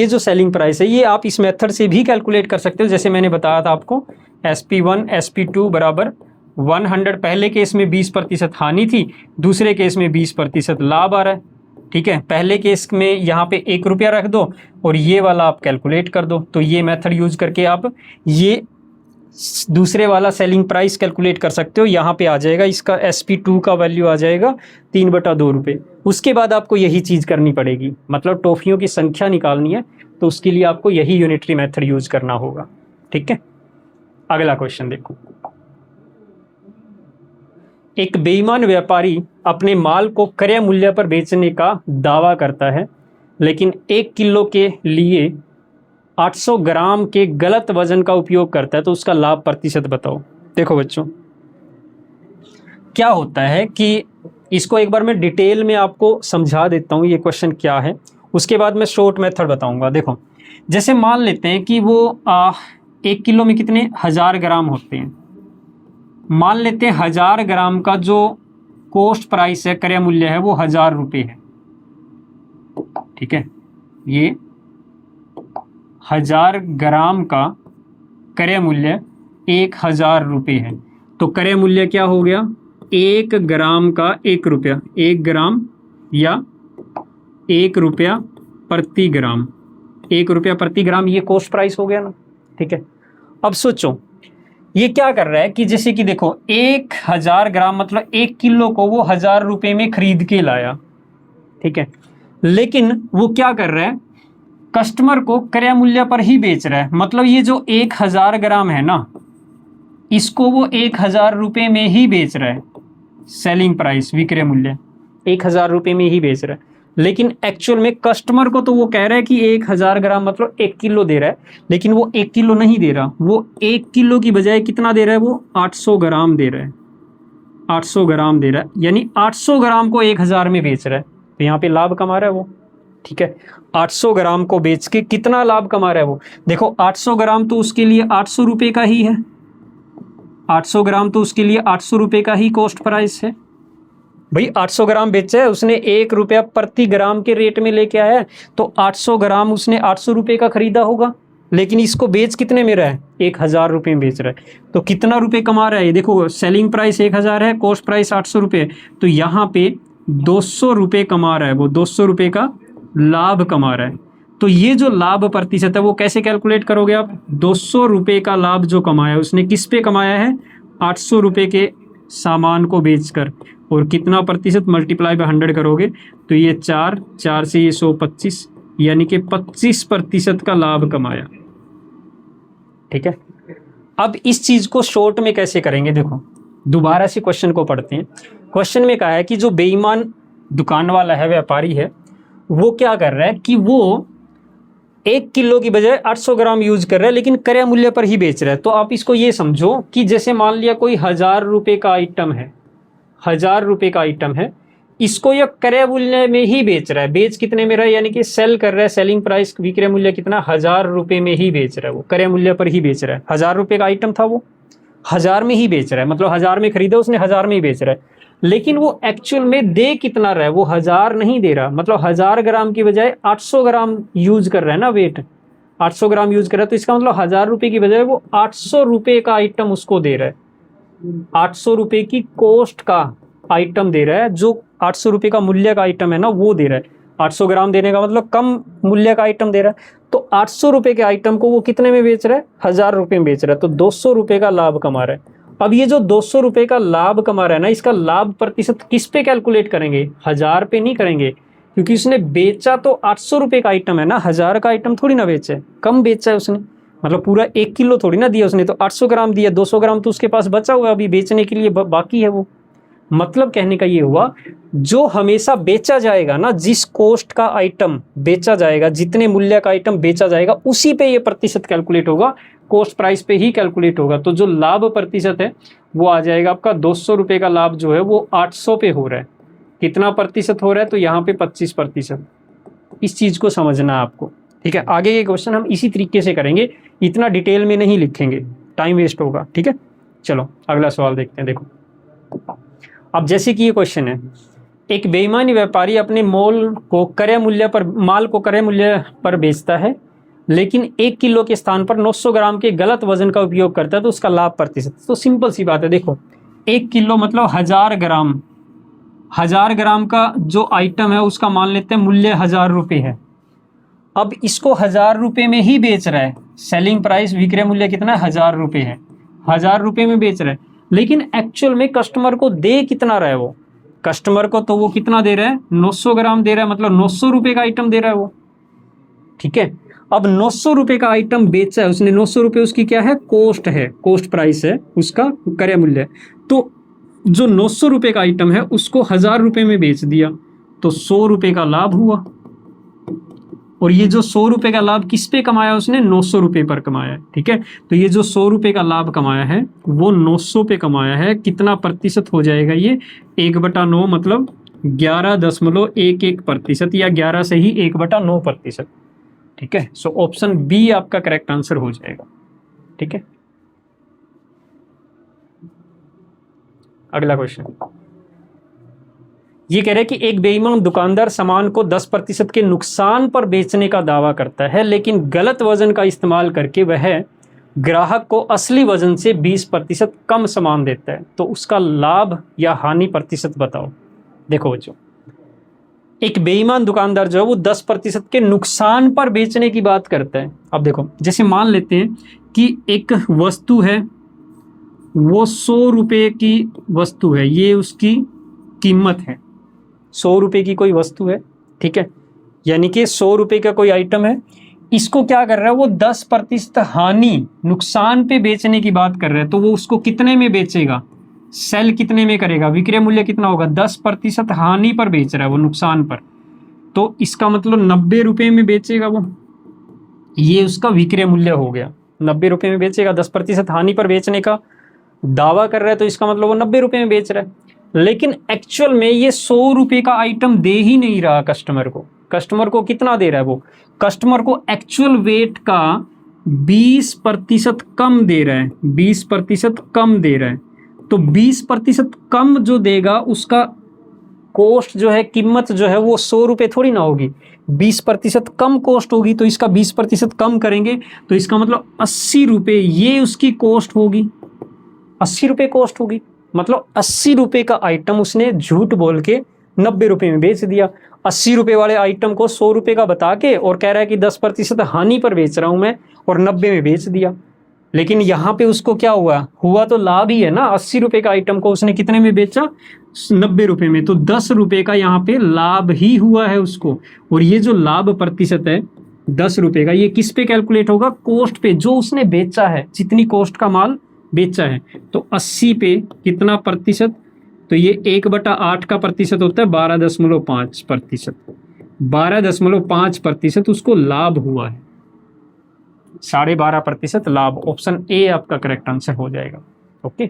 जो सेलिंग प्राइस है ये आप इस मेथड से भी कैलकुलेट कर सकते हो। जैसे मैंने बताया था आपको, SP1 SP2 बराबर 100। पहले केस में 20% हानि थी, दूसरे केस में 20% लाभ आ रहा है। ठीक है, पहले केस में यहाँ पे 1 रुपया रख दो और ये वाला आप कैलकुलेट कर दो। तो ये मेथड यूज करके आप ये दूसरे वाला सेलिंग प्राइस कैलकुलेट कर सकते हो। यहाँ पे आ जाएगा, इसका SP2 का वैल्यू आ जाएगा 3/2 रुपये। उसके बाद आपको यही चीज़ करनी पड़ेगी, मतलब टॉफियों की संख्या निकालनी है, तो उसके लिए आपको यही यूनिटरी मेथड यूज करना होगा। ठीक है, अगला क्वेश्चन देखो। एक बेईमान व्यापारी अपने माल को क्रय मूल्य पर बेचने का दावा करता है, लेकिन 1 किलो के लिए 800 ग्राम के गलत वजन का उपयोग करता है, तो उसका लाभ प्रतिशत बताओ। देखो बच्चों, क्या होता है कि इसको एक बार मैं डिटेल में आपको समझा देता हूँ ये क्वेश्चन क्या है, उसके बाद मैं शॉर्ट मेथड बताऊंगा। देखो, जैसे मान लेते हैं कि वो 1 किलो में कितने 1000 ग्राम होते हैं। मान लेते हैं 1000 ग्राम का जो कॉस्ट प्राइस है, क्रय मूल्य है, वो 1000 रुपये है। ठीक है, ये 1000 ग्राम का क्रय मूल्य 1000 रुपये है। तो क्रय मूल्य क्या हो गया, 1 ग्राम का 1 रुपया, 1 ग्राम या 1 रुपया प्रति ग्राम, 1 रुपया प्रति ग्राम, ये कॉस्ट प्राइस हो गया ना। ठीक है, अब सोचो ये क्या कर रहा है कि जैसे कि देखो 1000 ग्राम मतलब 1 किलो को वो 1000 रुपये में खरीद के लाया, ठीक है, लेकिन वो क्या कर रहा है, कस्टमर को क्रय मूल्य पर ही बेच रहा है। मतलब ये जो 1000 ग्राम है ना, इसको वो 1000 रुपये में ही बेच रहा है, सेलिंग प्राइस विक्रय मूल्य 1000 रुपये में ही बेच रहा है। लेकिन एक्चुअल में कस्टमर को तो वो कह रहा है कि 1000 ग्राम मतलब 1 किलो दे रहा है, लेकिन वो 1 किलो नहीं दे रहा, वो 1 किलो की बजाय कितना दे रहा है, वो 800 ग्राम दे रहा है, 800 ग्राम दे रहा है, यानी 800 ग्राम को 1000 में बेच रहा है। तो यहाँ पे लाभ कमा रहा है वो, ठीक है। 800 ग्राम को बेच के कितना लाभ कमा रहा है वो, देखो 800 ग्राम तो उसके लिए 800 रुपये का ही है, 800 ग्राम तो उसके लिए 800 रुपये का ही कॉस्ट प्राइस है। भाई 800 ग्राम बेचा है उसने, 1 रुपया प्रति ग्राम के रेट में लेके आया है, तो 800 ग्राम उसने 800 रुपये का खरीदा होगा, लेकिन इसको बेच कितने में रहा है, 1000 रुपये में बेच रहा है। तो कितना रुपये कमा रहा है, देखो सेलिंग प्राइस 1000 है, कॉस्ट प्राइस 800 रुपये, तो यहाँ पे 200 रुपये कमा रहा है वो, 200 रुपये का लाभ कमा रहा है। तो ये जो लाभ प्रतिशत है वो कैसे कैलकुलेट करोगे आप, 200 रुपये का लाभ जो कमाया उसने किस पे कमाया है, 800 रुपये के सामान को बेचकर, और कितना प्रतिशत मल्टीप्लाई बाय 100 करोगे तो ये 4 से ये 125, यानी कि 25% का लाभ कमाया, ठीक है। अब इस चीज को शॉर्ट में कैसे करेंगे, देखो दोबारा से क्वेश्चन को पढ़ते हैं। क्वेश्चन में कहा है कि जो बेईमान दुकान वाला है, व्यापारी है, वो क्या कर रहा है कि वो 1 किलो की बजाय 800 ग्राम यूज कर रहा है, लेकिन क्रय मूल्य पर ही बेच रहा है। तो आप इसको ये समझो कि जैसे मान लिया कोई 1000 रुपये का आइटम है, 1000 रुपये का आइटम है, इसको ये क्रय मूल्य में ही बेच रहा है। बेच कितने में रहा है, यानी कि सेल कर रहा है, सेलिंग प्राइस विक्रय मूल्य कितना, 1000 रुपये में ही बेच रहा है, वो क्रय मूल्य पर ही बेच रहा है। 1000 रुपये का आइटम था, वो 1000 में ही बेच रहा है, मतलब 1000 में खरीदा उसने, 1000 में ही बेच रहा है। लेकिन वो एक्चुअल में दे कितना रहा है, वो 1000 नहीं दे रहा, मतलब 1000 ग्राम की बजाय 800 ग्राम यूज कर रहा है ना, वेट 800 ग्राम यूज कर रहा है। तो इसका मतलब 1000 रुपये की बजाय वो 800 रुपये का आइटम उसको दे रहा है, 800 रुपये की कॉस्ट का आइटम दे रहा है, जो 800 रुपये का मूल्य का आइटम है ना वो दे रहा है। 800 ग्राम देने का मतलब कम मूल्य का आइटम दे रहा है। तो 800 रुपये के आइटम को वो कितने में बेच रहा है, 1000 रुपये में बेच रहा है, तो 200 रुपये का लाभ कमा रहा है। अब ये जो 200 रुपये का लाभ कमा रहा है ना, इसका लाभ प्रतिशत किस पे कैलकुलेट करेंगे, 1000 पे नहीं करेंगे, क्योंकि उसने बेचा तो 800 रुपये का आइटम है ना, 1000 का आइटम थोड़ी ना बेचा है, कम बेचा है उसने, मतलब पूरा 1 किलो थोड़ी ना दिया उसने, तो 800 ग्राम दिया, 200 ग्राम तो उसके पास बचा हुआ अभी बेचने के लिए बाकी है वो। मतलब कहने का ये हुआ, जो हमेशा बेचा जाएगा ना, जिस कॉस्ट का आइटम बेचा जाएगा, जितने मूल्य का आइटम बेचा जाएगा, उसी पे ये प्रतिशत कैलकुलेट होगा, कॉस्ट प्राइस पे ही कैलकुलेट होगा। तो जो लाभ प्रतिशत है वो आ जाएगा आपका 200 रुपये का लाभ जो है वो 800 पे हो रहा है। कितना प्रतिशत हो रहा है, तो यहाँ पे 25%। इस चीज को समझना है आपको, ठीक है। आगे ये क्वेश्चन हम इसी तरीके से करेंगे, इतना डिटेल में नहीं लिखेंगे, टाइम वेस्ट होगा, ठीक है। चलो अगला सवाल देखते हैं। देखो अब जैसे कि ये क्वेश्चन है, एक बेईमानी व्यापारी अपने माल को क्रय मूल्य पर बेचता है, लेकिन 1 किलो के स्थान पर 900 ग्राम के गलत वजन का उपयोग करता है, तो उसका लाभ प्रतिशत। तो सिंपल सी बात है, देखो 1 किलो मतलब 1000 ग्राम, 1000 ग्राम का जो आइटम है उसका मान लेते हैं मूल्य 1000 रुपये है। अब इसको 1000 रुपये में ही बेच रहा है, सेलिंग प्राइस विक्रय मूल्य कितना, 1000 रुपये है, 1000 रुपये में बेच रहा है, लेकिन एक्चुअल में कस्टमर को दे कितना रहा है वो, कस्टमर को तो वो कितना दे रहा है, 900 ग्राम दे रहा है, मतलब 900 रुपये का आइटम दे रहा है वो, ठीक है। अब 900 रुपये का आइटम बेचा है उसने, 900 रुपये उसकी क्या है, कॉस्ट है, कॉस्ट प्राइस है उसका, क्रय मूल्य। तो जो 900 रुपये का आइटम है उसको 1000 रुपये में बेच दिया, तो 100 रुपये का लाभ हुआ। और ये जो 100 रुपये का लाभ किस पे कमाया उसने, 900 रुपये पर कमाया है, ठीक है। तो ये जो 100 रुपये का लाभ कमाया है वो 900 पे कमाया है। कितना प्रतिशत हो जाएगा ये, 1/9 मतलब 11.11% या 11 से ही 1/9%, ठीक है। सो ऑप्शन बी आपका करेक्ट आंसर हो जाएगा, ठीक है। अगला क्वेश्चन ये कह रहे हैं कि एक बेईमान दुकानदार सामान को 10% के नुकसान पर बेचने का दावा करता है, लेकिन गलत वजन का इस्तेमाल करके वह ग्राहक को असली वजन से 20% कम सामान देता है, तो उसका लाभ या हानि प्रतिशत बताओ। देखो बच्चों, एक बेईमान दुकानदार जो है वो 10% के नुकसान पर बेचने की बात करता है। अब देखो, जैसे मान लेते हैं कि एक वस्तु है, वो 100 रुपये की वस्तु है, ये उसकी कीमत है। 100 रुपये की कोई वस्तु है, ठीक है, यानी कि 100 रुपये का कोई आइटम है, इसको क्या कर रहा है वो 10% हानि, नुकसान पे बेचने की बात कर रहा है। तो वो उसको कितने में बेचेगा, सेल कितने में करेगा, विक्रय मूल्य कितना होगा, 10% हानि पर बेच रहा है वो, नुकसान पर। तो इसका मतलब 90 रुपये में बेचेगा वो, ये उसका विक्रय मूल्य हो गया। 90 रुपये में बेचेगा, 10% हानि पर बेचने का दावा कर रहा है, तो इसका मतलब वो 90 रुपये में बेच रहा है। लेकिन एक्चुअल में ये 100 रुपये का आइटम दे ही नहीं रहा कस्टमर को। कस्टमर को कितना दे रहा है वो, कस्टमर को एक्चुअल वेट का 20% कम दे रहा है, 20% कम दे रहा है। तो 20% कम जो देगा उसका कॉस्ट जो है, कीमत जो है वो 100 रुपये थोड़ी ना होगी, 20% कम कॉस्ट होगी। तो इसका 20% कम करेंगे तो इसका मतलब 80 रुपये ये उसकी कॉस्ट होगी, 80 रुपये कॉस्ट होगी। मतलब 80 रुपये का आइटम उसने झूठ बोल के 90 रुपये में बेच दिया। 80 रुपये वाले आइटम को 100 रुपये का बता के और कह रहा है कि 10% हानि पर बेच रहा हूँ मैं, और 90 में बेच दिया। लेकिन यहाँ पे उसको क्या हुआ तो लाभ ही है ना। 80 रुपये का आइटम को उसने कितने में बेचा, 90 रुपये में, तो 10 रुपये का यहाँ पे लाभ ही हुआ है उसको। और ये जो लाभ प्रतिशत है 10 रुपये का, ये किस पे कैलकुलेट होगा, कॉस्ट पे, जो उसने बेचा है, जितनी कॉस्ट का माल बेचा है। तो 80 पे कितना प्रतिशत, तो ये 1/8 का प्रतिशत होता है 12.5%। 12.5% उसको लाभ हुआ है, 12.5% लाभ। ऑप्शन ए आपका करेक्ट आंसर हो जाएगा। Okay,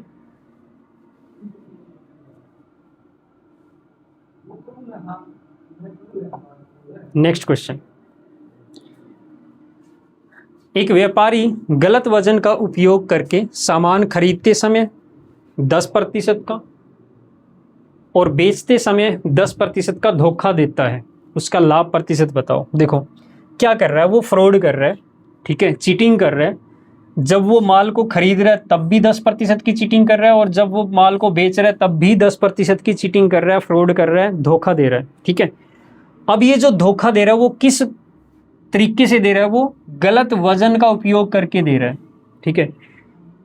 next question. एक व्यापारी गलत वजन का उपयोग करके सामान खरीदते समय 10% का और बेचते समय 10% का धोखा देता है, उसका लाभ प्रतिशत बताओ। देखो क्या कर रहा है वो, फ्रॉड कर रहा है, ठीक है, चीटिंग कर रहा है। जब वो माल को खरीद रहा है तब भी 10% की चीटिंग कर रहा है, और जब वो माल को बेच रहा है तब भी 10% की चीटिंग कर रहा है, फ्रॉड कर रहा है, धोखा दे रहा है, ठीक है। अब ये जो धोखा दे रहा है वो किस तरीके से दे रहा है, वो गलत वजन का उपयोग करके दे रहा है, ठीक है।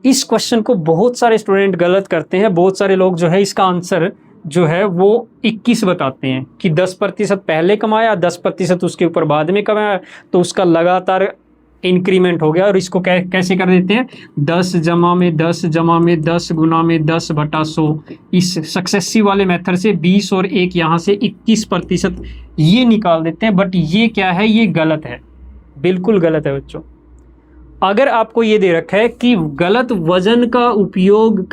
इस क्वेश्चन को बहुत सारे स्टूडेंट गलत करते हैं। बहुत सारे लोग जो है इसका आंसर जो है वो 21 बताते हैं कि 10% पहले कमाया, 10% उसके ऊपर बाद में कमाया, तो उसका लगातार इंक्रीमेंट हो गया। और इसको कैसे कर देते हैं, 10 जमा में 10 जमा में 10 गुना में 10/100, इस सक्सेसिव वाले मेथड से 20 और 1 यहाँ से 21% ये निकाल देते हैं। बट ये क्या है, ये गलत है, बिल्कुल गलत है बच्चों। अगर आपको ये दे रखा है कि गलत वजन का उपयोग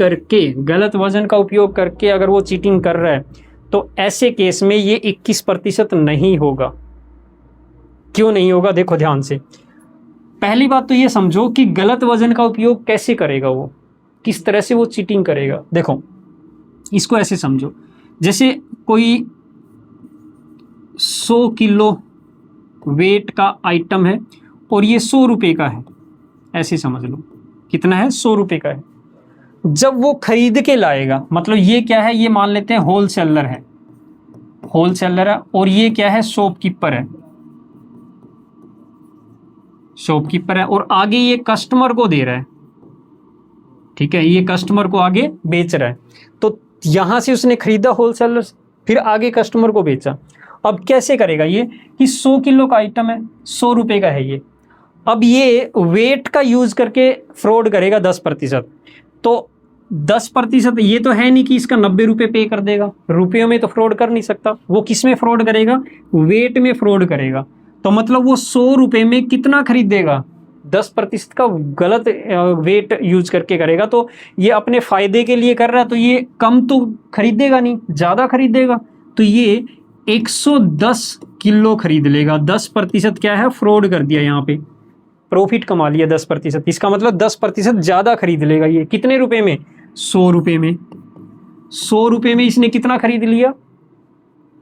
करके अगर वो चीटिंग कर रहा है, तो ऐसे केस में ये 21% नहीं होगा। क्यों नहीं होगा, देखो ध्यान से। पहली बात तो ये समझो कि गलत वजन का उपयोग कैसे करेगा वो, किस तरह से वो चीटिंग करेगा। देखो इसको ऐसे समझो, जैसे कोई 100 किलो वेट का आइटम है और ये 100 रुपये का है, ऐसे समझ लो। कितना है, 100 रुपये का है। जब वो खरीद के लाएगा, मतलब ये क्या है, ये मान लेते हैं होलसेलर है, और ये क्या है, शॉपकीपर है, और आगे ये कस्टमर को दे रहा है, ठीक है, ये कस्टमर को आगे बेच रहा है। तो यहां से उसने खरीदा होलसेलर, फिर आगे कस्टमर को बेचा। अब कैसे करेगा ये कि 100 किलो का आइटम है, 100 रुपये का है ये। अब ये वेट का यूज करके फ्रॉड करेगा 10%। तो 10% ये तो है नहीं कि इसका 90 रुपये पे कर देगा, रुपयों में तो फ्रॉड कर नहीं सकता। वो किस में फ्रॉड करेगा, वेट में फ्रॉड करेगा। तो मतलब वो 100 रुपये में कितना खरीदेगा, 10% का गलत वेट यूज करके करेगा। तो ये अपने फायदे के लिए कर रहा है, तो ये कम तो खरीदेगा नहीं, ज़्यादा खरीदेगा। तो ये 110 किलो खरीद लेगा। 10% क्या है, फ्रॉड कर दिया, यहाँ पे प्रॉफिट कमा लिया 10%। इसका मतलब 10% ज़्यादा खरीद लेगा। ये कितने रुपए में, 100 रुपये में। 100 रुपये में इसने कितना खरीद लिया,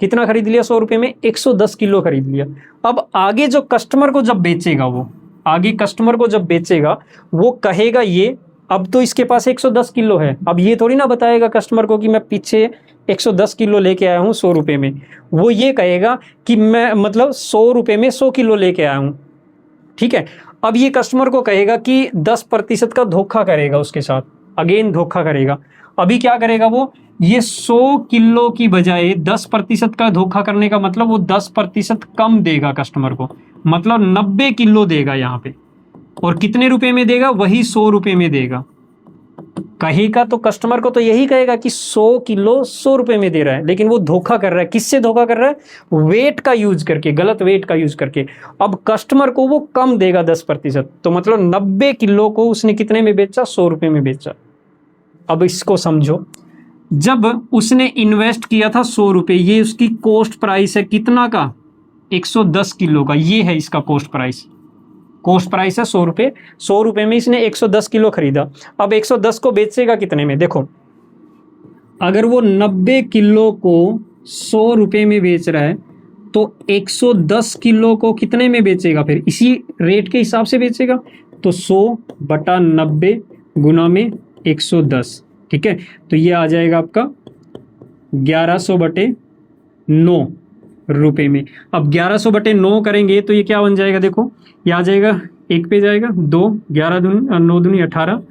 100 रुपये में 110 किलो खरीद लिया। अब आगे जो कस्टमर को जब बेचेगा, वो कहेगा ये अब तो इसके पास 110 किलो है। अब ये थोड़ी ना बताएगा कस्टमर को कि मैं पीछे 110 किलो लेके आया हूँ 100 रुपये में। वो ये कहेगा कि मैं मतलब 100 रुपये में 100 किलो लेके आया हूँ, ठीक है। अब ये कस्टमर को कहेगा कि 10% का धोखा करेगा उसके साथ, अगेन धोखा करेगा। अभी क्या करेगा वो, ये 100 किलो की बजाय 10% का धोखा करने का मतलब वो 10% कम देगा कस्टमर को, मतलब 90 किलो देगा यहाँ पे। और कितने रुपए में देगा, वही 100 रुपए में देगा। कहेगा तो कस्टमर को तो यही कहेगा कि 100 किलो 100 रुपए में दे रहा है, लेकिन वो धोखा कर रहा है। किससे धोखा कर रहा है, वेट का यूज करके, गलत वेट का यूज करके। अब कस्टमर को वो कम देगा 10%, तो मतलब 90 किलो को उसने कितने में बेचा, 100 रुपए में बेचा। अब इसको समझो, जब उसने इन्वेस्ट किया था 100 रुपए, ये उसकी कॉस्ट प्राइस है कितना का, 110 किलो का, ये है इसका कॉस्ट प्राइस। कॉस्ट प्राइस है 100 रुपये, 100 रुपये में इसने 110 किलो खरीदा। अब 110 को बेचेगा कितने में, देखो अगर वो 90 किलो को 100 रुपये में बेच रहा है तो 110 किलो को कितने में बेचेगा, फिर इसी रेट के हिसाब से बेचेगा। तो 100/90 गुना में 110, ठीक है। तो ये आ जाएगा आपका 1100/9 रुपये में। अब 1100/9 करेंगे तो ये क्या बन जाएगा, देखो ये आ जाएगा, एक पे जाएगा 2, 11 दूनी 9 दूनी 18,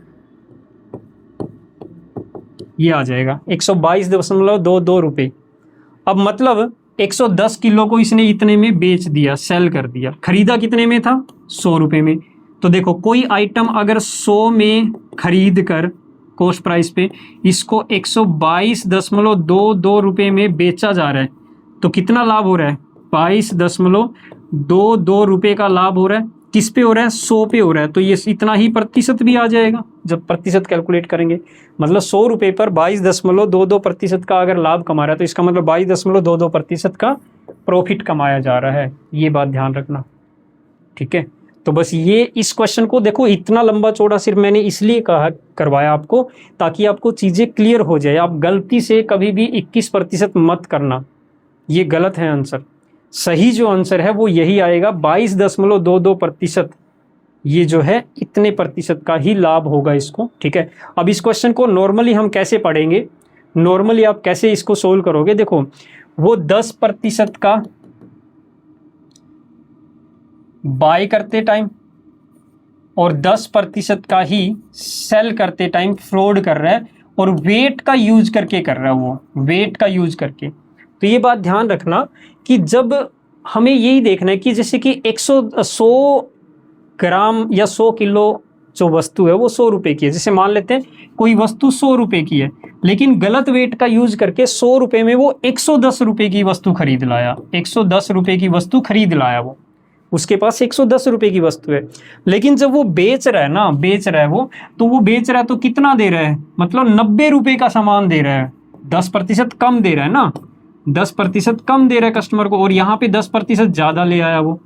ये आ जाएगा 122.22 रुपये। अब मतलब 110 किलो को इसने इतने में बेच दिया, सेल कर दिया। खरीदा कितने में था, 100 रुपये में। तो देखो कोई आइटम अगर 100 में खरीद कर कॉस्ट प्राइस पे इसको 122.22 रुपये में बेचा जा रहा है, तो कितना लाभ हो रहा है, 22.22 रुपये का लाभ हो रहा है। किस पे हो रहा है, 100 पे हो रहा है। तो ये इतना ही प्रतिशत भी आ जाएगा जब प्रतिशत कैलकुलेट करेंगे। मतलब 100 रुपये पर 22.22% का अगर लाभ कमा रहा है तो इसका मतलब 22.22% का प्रॉफिट कमाया जा रहा है। ये बात ध्यान रखना, ठीक है। तो बस ये इस क्वेश्चन को देखो, इतना लंबा चौड़ा सिर्फ मैंने इसलिए कहा करवाया आपको ताकि आपको चीज़ें क्लियर हो जाए। आप गलती से कभी भी 21% मत करना, ये गलत है आंसर। सही जो आंसर है वो यही आएगा, 22.22%। ये जो है इतने प्रतिशत का ही लाभ होगा इसको, ठीक है। अब इस क्वेश्चन को नॉर्मली हम कैसे पढ़ेंगे, नॉर्मली आप कैसे इसको सोल्व करोगे, देखो वो 10% का बाय करते टाइम और 10% का ही सेल करते टाइम फ्रॉड कर रहा है, और वेट का यूज करके कर रहा है, वो वेट का यूज करके। तो ये बात ध्यान रखना कि जब हमें यही देखना है कि जैसे कि 100 ग्राम या 100 किलो जो वस्तु है वो 100 रुपये की है। जैसे मान लेते हैं कोई वस्तु 100 रुपये की है, लेकिन गलत वेट का यूज करके 100 रुपये में वो 110 रुपये की वस्तु खरीद लाया, 110 रुपये की वस्तु खरीद लाया। वो उसके पास 110 रुपये की वस्तु है, लेकिन जब वो बेच रहा है ना, बेच रहा है वो, तो वो बेच रहा है तो कितना दे रहा है, मतलब 90 रुपये का सामान दे रहा है, 10% कम दे रहा है ना, 10% कम दे रहा है कस्टमर को, और यहाँ पे 10% ज़्यादा ले आया वो।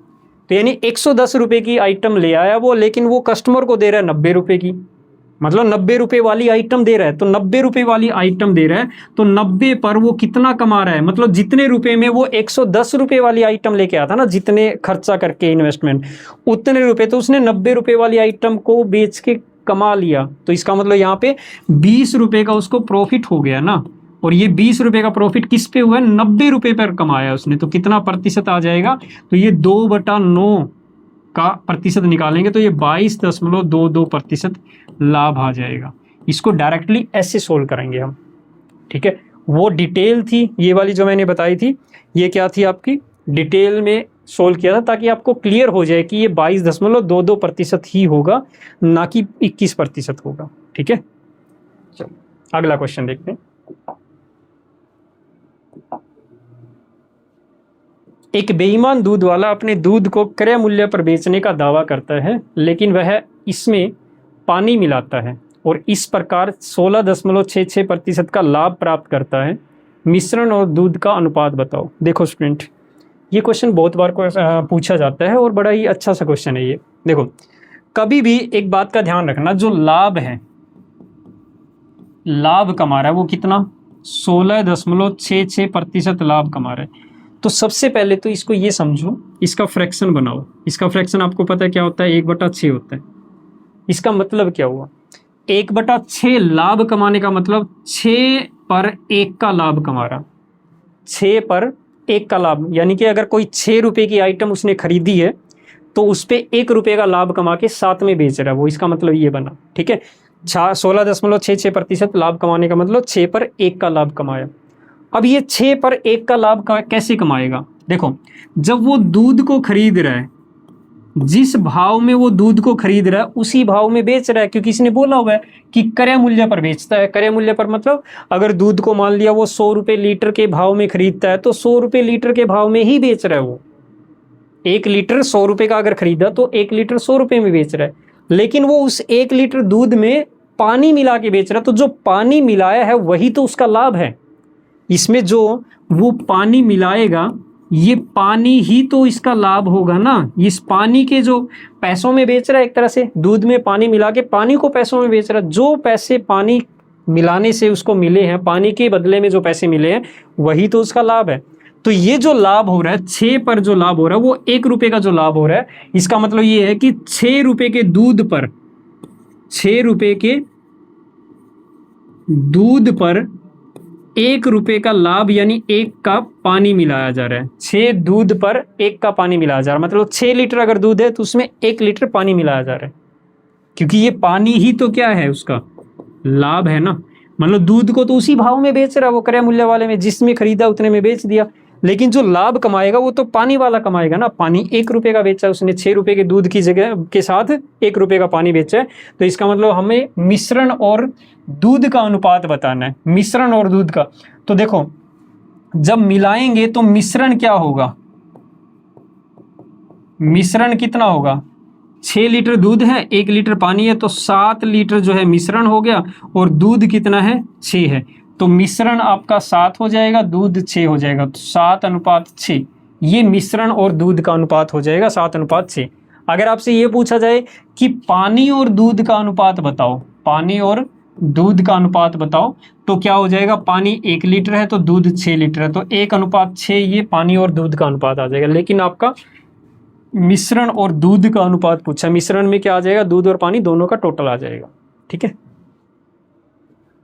तो यानी 110 रुपये की आइटम ले आया वो, लेकिन वो कस्टमर को दे रहा है 90 रुपये की, मतलब 90 रुपये वाली आइटम दे रहा है। तो 90 रुपये वाली आइटम दे रहा है तो 90 पर वो कितना कमा रहा है, मतलब जितने रुपए में वो 110 रुपये वाली आइटम लेके आया था ना, जितने खर्चा करके इन्वेस्टमेंट, उतने रुपए तो उसने 90 रुपये वाली आइटम को बेच के कमा लिया। तो इसका मतलब यहाँ पे 20 रुपये का उसको प्रॉफिट हो गया ना, और ये 20 रुपये का प्रॉफिट किस पे हुआ है, 90 रुपये पर कमाया उसने। तो कितना प्रतिशत आ जाएगा, तो ये 2/9 का प्रतिशत निकालेंगे तो ये 22.22% लाभ आ जाएगा। इसको डायरेक्टली ऐसे सोल्व करेंगे हम, ठीक है। वो डिटेल थी ये वाली जो मैंने बताई थी, ये क्या थी आपकी, डिटेल में सोल्व किया था ताकि आपको क्लियर हो जाए कि ये 22.22% ही होगा, ना कि 21% होगा, ठीक है। चलो अगला क्वेश्चन देखते हैं। एक बेईमान दूध वाला अपने दूध को क्रय मूल्य पर बेचने का दावा करता है, लेकिन वह इसमें पानी मिलाता है और इस प्रकार 16.66% का लाभ प्राप्त करता है। मिश्रण और दूध का अनुपात बताओ। देखो स्टूडेंट, ये क्वेश्चन बहुत बार पूछा जाता है और बड़ा ही अच्छा सा क्वेश्चन है ये। देखो कभी भी एक बात का ध्यान रखना, जो लाभ है, लाभ कमा रहा है वो कितना, 16.66% लाभ कमा रहा है। तो सबसे पहले तो इसको ये समझो, इसका फ्रैक्शन बनाओ। इसका फ्रैक्शन आपको पता है क्या होता है, 1/6 होता है। इसका मतलब क्या हुआ, 1/6 लाभ कमाने का मतलब 6 पर 1 का लाभ कमा रहा, 6 पर 1 का लाभ। यानी कि अगर कोई 6 रुपये की आइटम उसने खरीदी है तो उस पर 1 रुपये का लाभ कमा के 7 में बेच रहा है वो, इसका मतलब ये बना। ठीक है, 16.66% लाभ कमाने का मतलब 6 पर 1 का लाभ कमाया। अब ये 6 पर 1 का लाभ कैसे कमाएगा? देखो, जब वो दूध को खरीद रहा है, जिस भाव में वो दूध को खरीद रहा है उसी भाव में बेच रहा है, क्योंकि इसने बोला हुआ है कि क्रय मूल्य पर बेचता है। क्रय मूल्य पर मतलब अगर दूध को मान लिया वो 100 रुपये लीटर के भाव में खरीदता है तो 100 रुपये लीटर के भाव में ही बेच रहा है वो। 1 लीटर 100 रुपये का अगर खरीदा तो 1 लीटर 100 रुपये में बेच रहा है, लेकिन वो उस 1 लीटर दूध में पानी मिला के बेच रहा है, तो जो पानी मिलाया है वही तो उसका लाभ है। इसमें जो वो पानी मिलाएगा, ये पानी ही तो इसका लाभ होगा ना। इस पानी के जो पैसों में बेच रहा है, एक तरह से दूध में पानी मिला के पानी को पैसों में बेच रहा है। जो पैसे पानी मिलाने से उसको मिले हैं, पानी के बदले में जो पैसे मिले हैं, वही तो उसका लाभ है। तो ये जो लाभ हो रहा है 6 पर जो लाभ हो रहा है वो 1 रुपये का जो लाभ हो रहा है, इसका मतलब ये है कि 6 रुपये के दूध पर 6 रुपये के दूध पर 1 रुपये का लाभ, यानी 1 का पानी मिलाया जा रहा है। 6 दूध पर 1 का पानी मिलाया जा रहा है, मतलब 6 लीटर अगर दूध है तो उसमें 1 लीटर पानी मिलाया जा रहा है, क्योंकि ये पानी ही तो क्या है, उसका लाभ है ना। मतलब दूध को तो उसी भाव में बेच रहा है वो, क्रय मूल्य वाले में, जिसमें खरीदा उतने में बेच दिया, लेकिन जो लाभ कमाएगा वो तो पानी वाला कमाएगा ना। पानी 1 रुपये का बेचा उसने, 6 रुपये के दूध की जगह के साथ 1 रुपये का पानी बेचा है। तो इसका मतलब हमें मिश्रण और दूध का अनुपात बताना है, मिश्रण और दूध का। तो देखो, जब मिलाएंगे तो मिश्रण क्या होगा, मिश्रण कितना होगा, 6 लीटर दूध है, 1 लीटर पानी है, तो 7 लीटर जो है मिश्रण हो गया, और दूध कितना है, 6 है, तो मिश्रण आपका 7 हो जाएगा, दूध 6 हो जाएगा, तो 7:6। ये मिश्रण और दूध का अनुपात हो जाएगा 7:6। अगर आपसे ये पूछा जाए कि पानी और दूध का अनुपात बताओ, पानी और दूध का अनुपात बताओ, तो क्या हो जाएगा, पानी 1 लीटर है तो दूध 6 लीटर है, तो 1:6 ये पानी और दूध का अनुपात आ जाएगा। लेकिन आपका मिश्रण और दूध का अनुपात पूछा, मिश्रण में क्या आ जाएगा, दूध और पानी दोनों का टोटल आ जाएगा। ठीक है,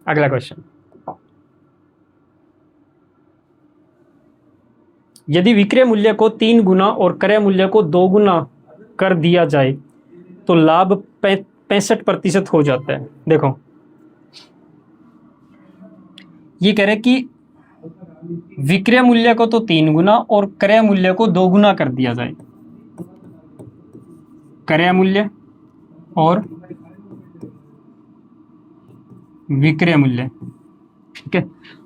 अगला क्वेश्चन, यदि विक्रय मूल्य को 3 गुना और क्रय मूल्य को 2 गुना कर दिया जाए तो लाभ 65% हो जाता है। देखो, ये कह रहे कि विक्रय मूल्य को तो 3 गुना और क्रय मूल्य को 2 गुना कर दिया जाए, क्रय मूल्य और विक्रय मूल्य। ठीक है,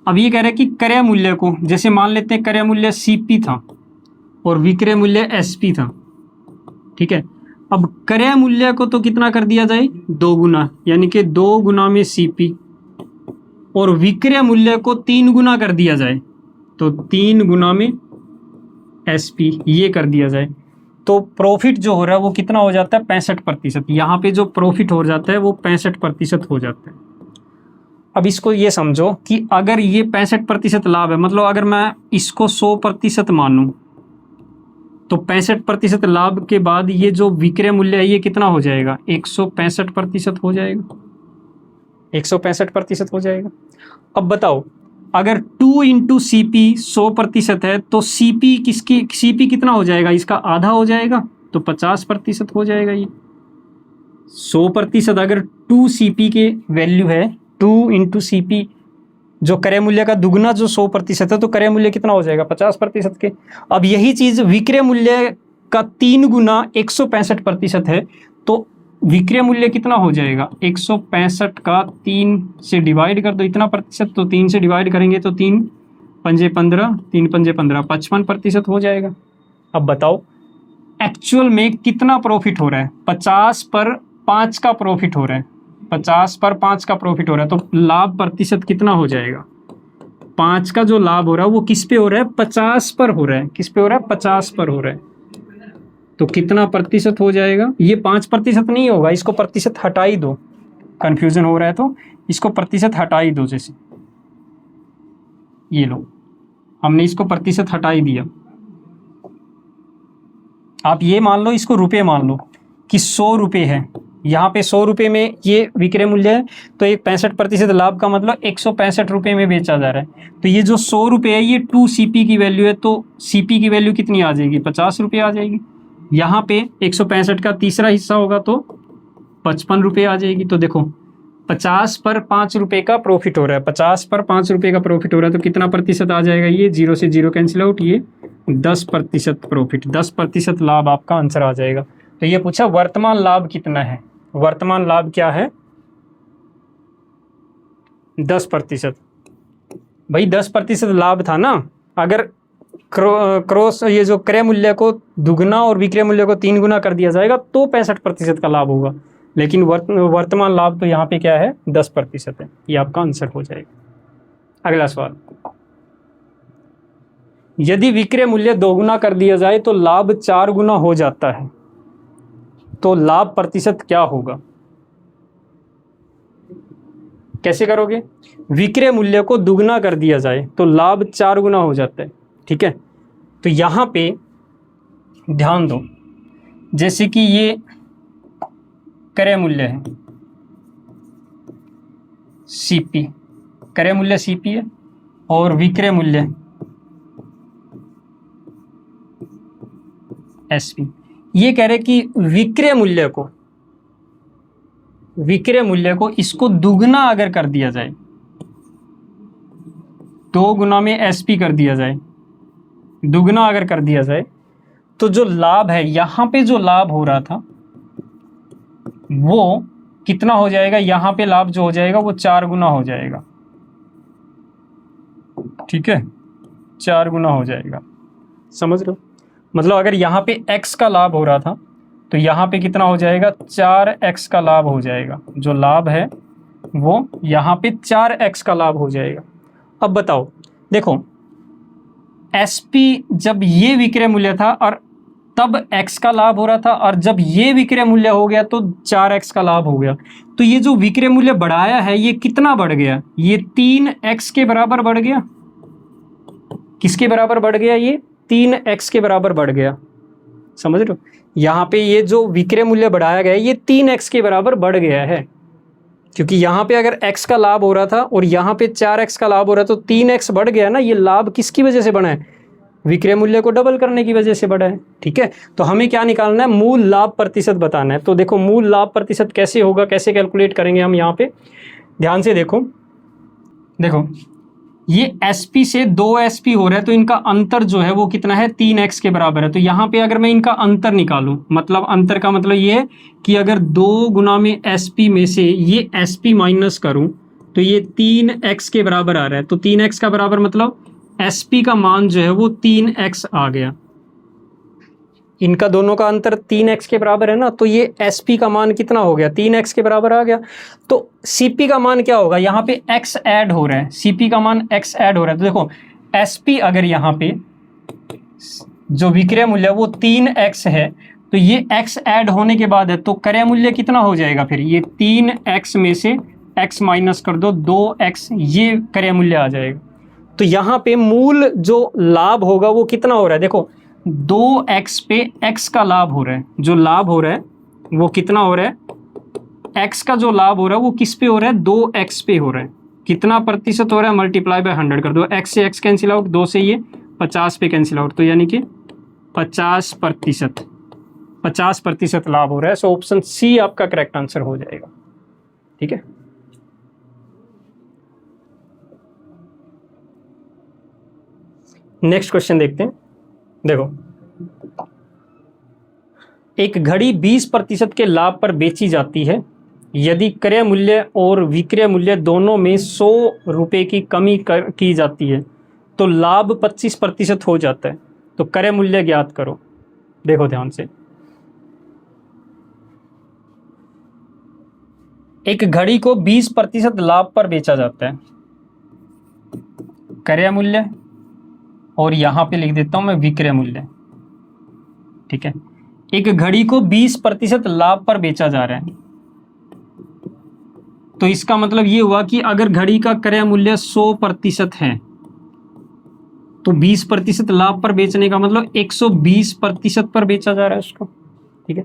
अब ये कह रहे हैं कि क्रय मूल्य को, जैसे मान लेते हैं क्रय मूल्य CP था और विक्रय मूल्य SP था। ठीक है, अब क्रय मूल्य को तो कितना कर दिया जाए, 2 गुना, यानी कि 2 गुना में CP, और विक्रय मूल्य को 3 गुना कर दिया जाए तो 3 गुना में SP, ये कर दिया जाए, तो प्रॉफिट जो हो रहा है वो कितना हो जाता है, 65%। यहाँ पे जो प्रॉफिट हो जाता है वो 65% हो जाता है। अब इसको ये समझो कि अगर ये 65% लाभ है, मतलब अगर मैं इसको 100% मानूं तो 65% लाभ के बाद ये जो विक्रय मूल्य है ये कितना हो जाएगा, 165% हो जाएगा, 165% हो जाएगा। अब बताओ, अगर 2 × CP 100% है तो CP कितना हो जाएगा, इसका आधा हो जाएगा, तो 50% हो जाएगा। ये 100% अगर 2 CP के वैल्यू है, 2 × CP, जो क्रय मूल्य का दुगना जो 100% है, तो क्रय मूल्य कितना हो जाएगा, 50% के। अब यही चीज़ विक्रय मूल्य का 3 गुना 165% है, तो विक्रय मूल्य कितना हो जाएगा, 165 का 3 से डिवाइड कर दो, इतना प्रतिशत, तो 3 से डिवाइड करेंगे तो 3 पंजे 15, 3 पंजे 15, 55% हो जाएगा। अब बताओ एक्चुअल में कितना प्रॉफिट हो रहा है, 50 पर 5 का प्रॉफिट हो रहा है, 50 पर 5 का प्रॉफिट हो रहा है, तो लाभ प्रतिशत कितना हो जाएगा, 5 का जो लाभ हो रहा है वो किस पे हो रहा है, 50 पर हो रहा है, किस पे हो रहा है, 50 पर हो रहा है, तो कितना प्रतिशत हो जाएगा, ये 5% नहीं होगा, इसको प्रतिशत हटा ही दो, कन्फ्यूजन हो रहा है तो इसको प्रतिशत हटा ही दो। जैसे ये लो, हमने इसको प्रतिशत हटा ही दिया, आप ये मान लो, इसको रुपये मान लो कि 100 रुपये है, यहाँ पे 100 रुपये में ये विक्रय मूल्य है, तो एक 65% लाभ का मतलब 165 रुपये में बेचा जा रहा है। तो ये जो 100 रुपये है ये 2 CP की वैल्यू है, तो CP की वैल्यू कितनी आ जाएगी, 50 रुपये आ जाएगी। यहाँ पे 165 का तीसरा हिस्सा होगा तो 55 रुपये आ जाएगी। तो देखो 50 पर 5 रुपये का प्रॉफिट हो रहा है, 50 पर 5 रुपये का प्रॉफिट हो रहा है, तो कितना प्रतिशत आ जाएगा? ये 0 से 0 कैंसिल आउट, ये 10% प्रॉफिट, 10% लाभ आपका आंसर आ जाएगा। तो ये पूछा वर्तमान लाभ कितना है, वर्तमान लाभ क्या है? 10%। भाई 10% लाभ था ना। अगर क्रॉस ये जो क्रय मूल्य को दुगना और विक्रय मूल्य को 3 गुना कर दिया जाएगा तो 65% का लाभ होगा, लेकिन वर्तमान लाभ तो यहाँ पे क्या है? 10% है। ये आपका आंसर हो जाएगा। अगला सवाल, यदि विक्रय मूल्य 2 गुना कर दिया जाए तो लाभ 4 गुना हो जाता है, तो लाभ प्रतिशत क्या होगा? कैसे करोगे? विक्रय मूल्य को दुगना कर दिया जाए तो लाभ 4 गुना हो जाता है, ठीक है। तो यहाँ पे ध्यान दो, जैसे कि ये क्रय मूल्य है सीपी, क्रय मूल्य सीपी है और विक्रय मूल्य एसपी। ये कह रहे कि विक्रय मूल्य को इसको दुगना अगर कर दिया जाए, 2 गुना में एसपी कर दिया जाए, दुगना अगर कर दिया जाए, तो जो लाभ है यहां पे जो लाभ हो रहा था वो कितना हो जाएगा? यहां पे लाभ जो हो जाएगा वो 4 गुना हो जाएगा, ठीक है, 4 गुना हो जाएगा। समझ रहे हो? मतलब अगर यहाँ पे x का लाभ हो रहा था तो यहाँ पे कितना हो जाएगा? 4x का लाभ हो जाएगा। जो लाभ है वो यहाँ पे 4x का लाभ हो जाएगा। अब बताओ, देखो SP जब ये विक्रय मूल्य था और तब x का लाभ हो रहा था, और जब ये विक्रय मूल्य हो गया तो 4x का लाभ हो गया। तो ये जो विक्रय मूल्य बढ़ाया है ये कितना बढ़ गया? ये 3x के बराबर बढ़ गया। किसके बराबर बढ़ गया? ये 3x के बराबर बढ़ गया। समझ रहे हो? यहाँ पे ये जो विक्रय मूल्य बढ़ाया गया है ये 3x के बराबर बढ़ गया है, क्योंकि यहाँ पे अगर x का लाभ हो रहा था और यहाँ पे 4x का लाभ हो रहा है तो 3x बढ़ गया ना। ये लाभ किसकी वजह से बढ़ा है? विक्रय मूल्य को डबल करने की वजह से बढ़ा है, ठीक है। तो हमें क्या निकालना है? मूल लाभ प्रतिशत बताना है। तो देखो मूल लाभ प्रतिशत कैसे होगा, कैसे कैलकुलेट करेंगे हम? यहाँ पे ध्यान से देखो, ये SP से 2SP हो रहा है तो इनका अंतर जो है वो कितना है? 3x के बराबर है। तो यहाँ पे अगर मैं इनका अंतर निकालूं, मतलब अंतर का मतलब ये है कि अगर 2 गुना में SP में से ये SP माइनस करूं तो ये 3x के बराबर आ रहा है। तो 3x का बराबर मतलब SP का मान जो है वो 3x आ गया। इनका दोनों का अंतर 3x के बराबर है ना, तो ये SP का मान कितना हो गया? 3x के बराबर आ गया। तो CP का मान क्या होगा? यहाँ पे x ऐड हो रहा है, CP का मान x ऐड हो रहा है। तो देखो SP अगर यहाँ पे जो विक्रय मूल्य वो 3x है तो ये x ऐड होने के बाद है, तो क्रय मूल्य कितना हो जाएगा? फिर ये 3x में से x माइनस कर दो, 2x, ये क्रय मूल्य आ जाएगा। तो यहाँ पे मूल जो लाभ होगा वो कितना हो रहा है? देखो 2x पे x का लाभ हो रहा है, जो लाभ हो रहा है वो कितना हो रहा है? x का जो लाभ हो रहा है वो किस पे हो रहा है? 2x पे हो रहा है। कितना प्रतिशत हो रहा है? मल्टीप्लाई बाय 100 कर दो, x से x कैंसिल आउट, 2 से ये 50 पे कैंसिल आउट, तो यानी कि 50% लाभ हो रहा है। सो ऑप्शन सी आपका करेक्ट आंसर हो जाएगा, ठीक है। नेक्स्ट क्वेश्चन देखते हैं। देखो एक घड़ी 20% के लाभ पर बेची जाती है। यदि क्रय मूल्य और विक्रय मूल्य दोनों में 100 रुपये की कमी की जाती है तो लाभ 25% हो जाता है। तो क्रय मूल्य ज्ञात करो। देखो ध्यान से, एक घड़ी को 20% लाभ पर बेचा जाता है, क्रय मूल्य और यहां पे लिख देता हूं मैं विक्रय मूल्य, ठीक है। एक घड़ी को 20% लाभ पर बेचा जा रहा है, तो इसका मतलब ये हुआ कि अगर घड़ी का क्रय मूल्य 100% है तो 20% लाभ पर बेचने का मतलब 120% पर बेचा जा रहा है उसको, ठीक है।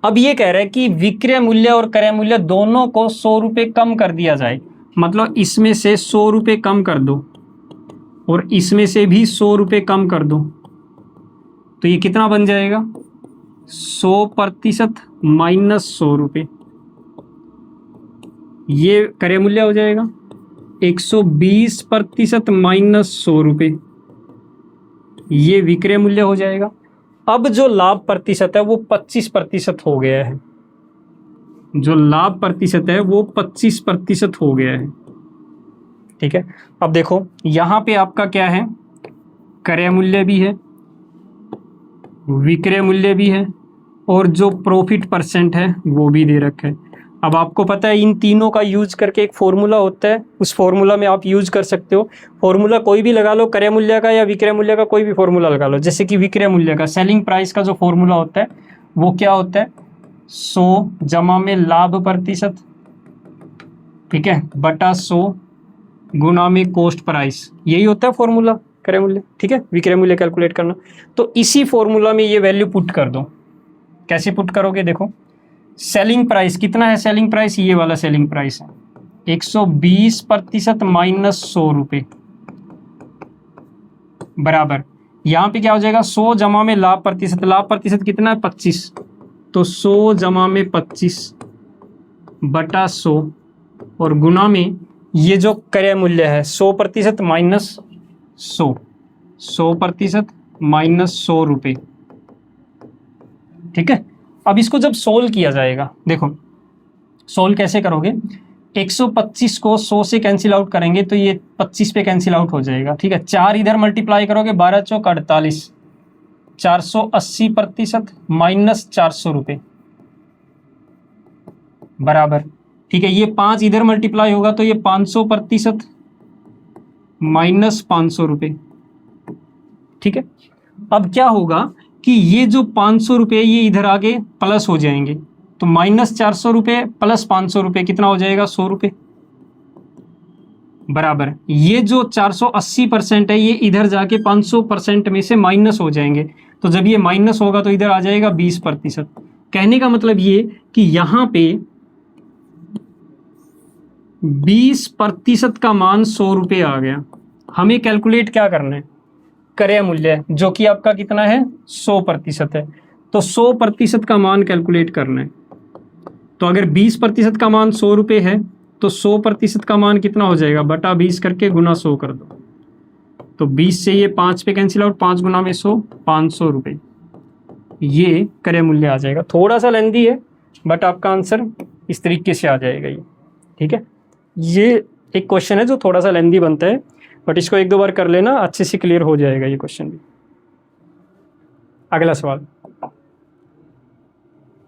अब ये कह रहा है कि विक्रय मूल्य और क्रय मूल्य दोनों को 100 रुपये कम कर दिया जाए, मतलब इसमें से 100 रुपये कम कर दो और इसमें से भी 100 रुपये कम कर दो, तो ये कितना बन जाएगा? 100% माइनस 100 रुपये, ये क्रय मूल्य हो जाएगा। 120% माइनस 100 रुपये, ये विक्रय मूल्य हो जाएगा। अब जो लाभ प्रतिशत है वो 25% हो गया है, जो लाभ प्रतिशत है वो 25% हो गया है। ठीक है, अब देखो यहां पे आपका क्या है, क्रय मूल्य भी है, विक्रय मूल्य भी है, और जो प्रॉफिट परसेंट है वो भी दे रखा है। अब आपको पता है इन तीनों का यूज करके एक फॉर्मूला होता है, उस फॉर्मूला में आप यूज कर सकते हो। फॉर्मूला कोई भी लगा लो, क्रय मूल्य का या विक्रय मूल्य का, कोई भी फॉर्मूला लगा लो। जैसे कि विक्रय मूल्य का, सेलिंग प्राइस का जो फॉर्मूला होता है वो क्या होता है, 100 जमा में लाभ प्रतिशत, ठीक है, बटा 100 गुना में कॉस्ट प्राइस, यही होता है फॉर्मूला क्रय मूल्य। ठीक है, विक्रय मूल्य कैलकुलेट करना। तो इसी फॉर्मूला में ये वैल्यू पुट कर दो। कैसे पुट करोगे, देखो सेलिंग प्राइस कितना है, सेलिंग प्राइस ये वाला सेलिंग प्राइस है 120% माइनस 100 रुपये, बराबर यहाँ पे क्या हो जाएगा, 100 जमा में लाभ प्रतिशत, लाभ प्रतिशत कितना है 25, तो 100 जमा में 25 बटा 100 और गुना में ये जो क्रय मूल्य है 100% माइनस 100, 100% माइनस 100 रुपये। ठीक है, अब इसको जब सोल्व किया जाएगा, देखो सोल्व कैसे करोगे, 125 को 100 से कैंसिल आउट करेंगे तो ये 25 पे कैंसिल आउट हो जाएगा। ठीक है, 4 इधर मल्टीप्लाई करोगे, 12 चौक 48, 480% माइनस 400 रुपये, बराबर। ठीक है, ये 5 इधर मल्टीप्लाई होगा तो ये 500% माइनस 500 रुपये। ठीक है, अब क्या होगा कि ये जो 500 रुपये ये इधर आगे प्लस हो जाएंगे, तो माइनस 400 रुपये प्लस 500 रुपये कितना हो जाएगा, 100 रुपये, बराबर। ये जो 480% है ये इधर जाके 500% में से माइनस हो जाएंगे, तो जब ये माइनस होगा तो इधर आ जाएगा 20%। कहने का मतलब ये कि यहाँ पे 20% का मान 100 रुपये आ गया। हमें कैलकुलेट क्या करना है, क्रय मूल्य, जो कि आपका कितना है 100% है, तो 100% का मान कैलकुलेट करना है। तो अगर 20% का मान 100 रुपये है तो 100% का मान कितना हो जाएगा, बटा 20 करके गुना 100 कर दो, तो 20 से ये 5 पे कैंसिल आउट, 5 गुना में 100, 500 रुपये, ये क्रय मूल्य आ जाएगा। थोड़ा सा लेंदी है बट आपका आंसर इस तरीके से आ जाएगा ये। ठीक है, ये एक क्वेश्चन है जो थोड़ा सा लेंदी बनता है, बट इसको एक दो बार कर लेना, अच्छे से क्लियर हो जाएगा ये क्वेश्चन भी। अगला सवाल,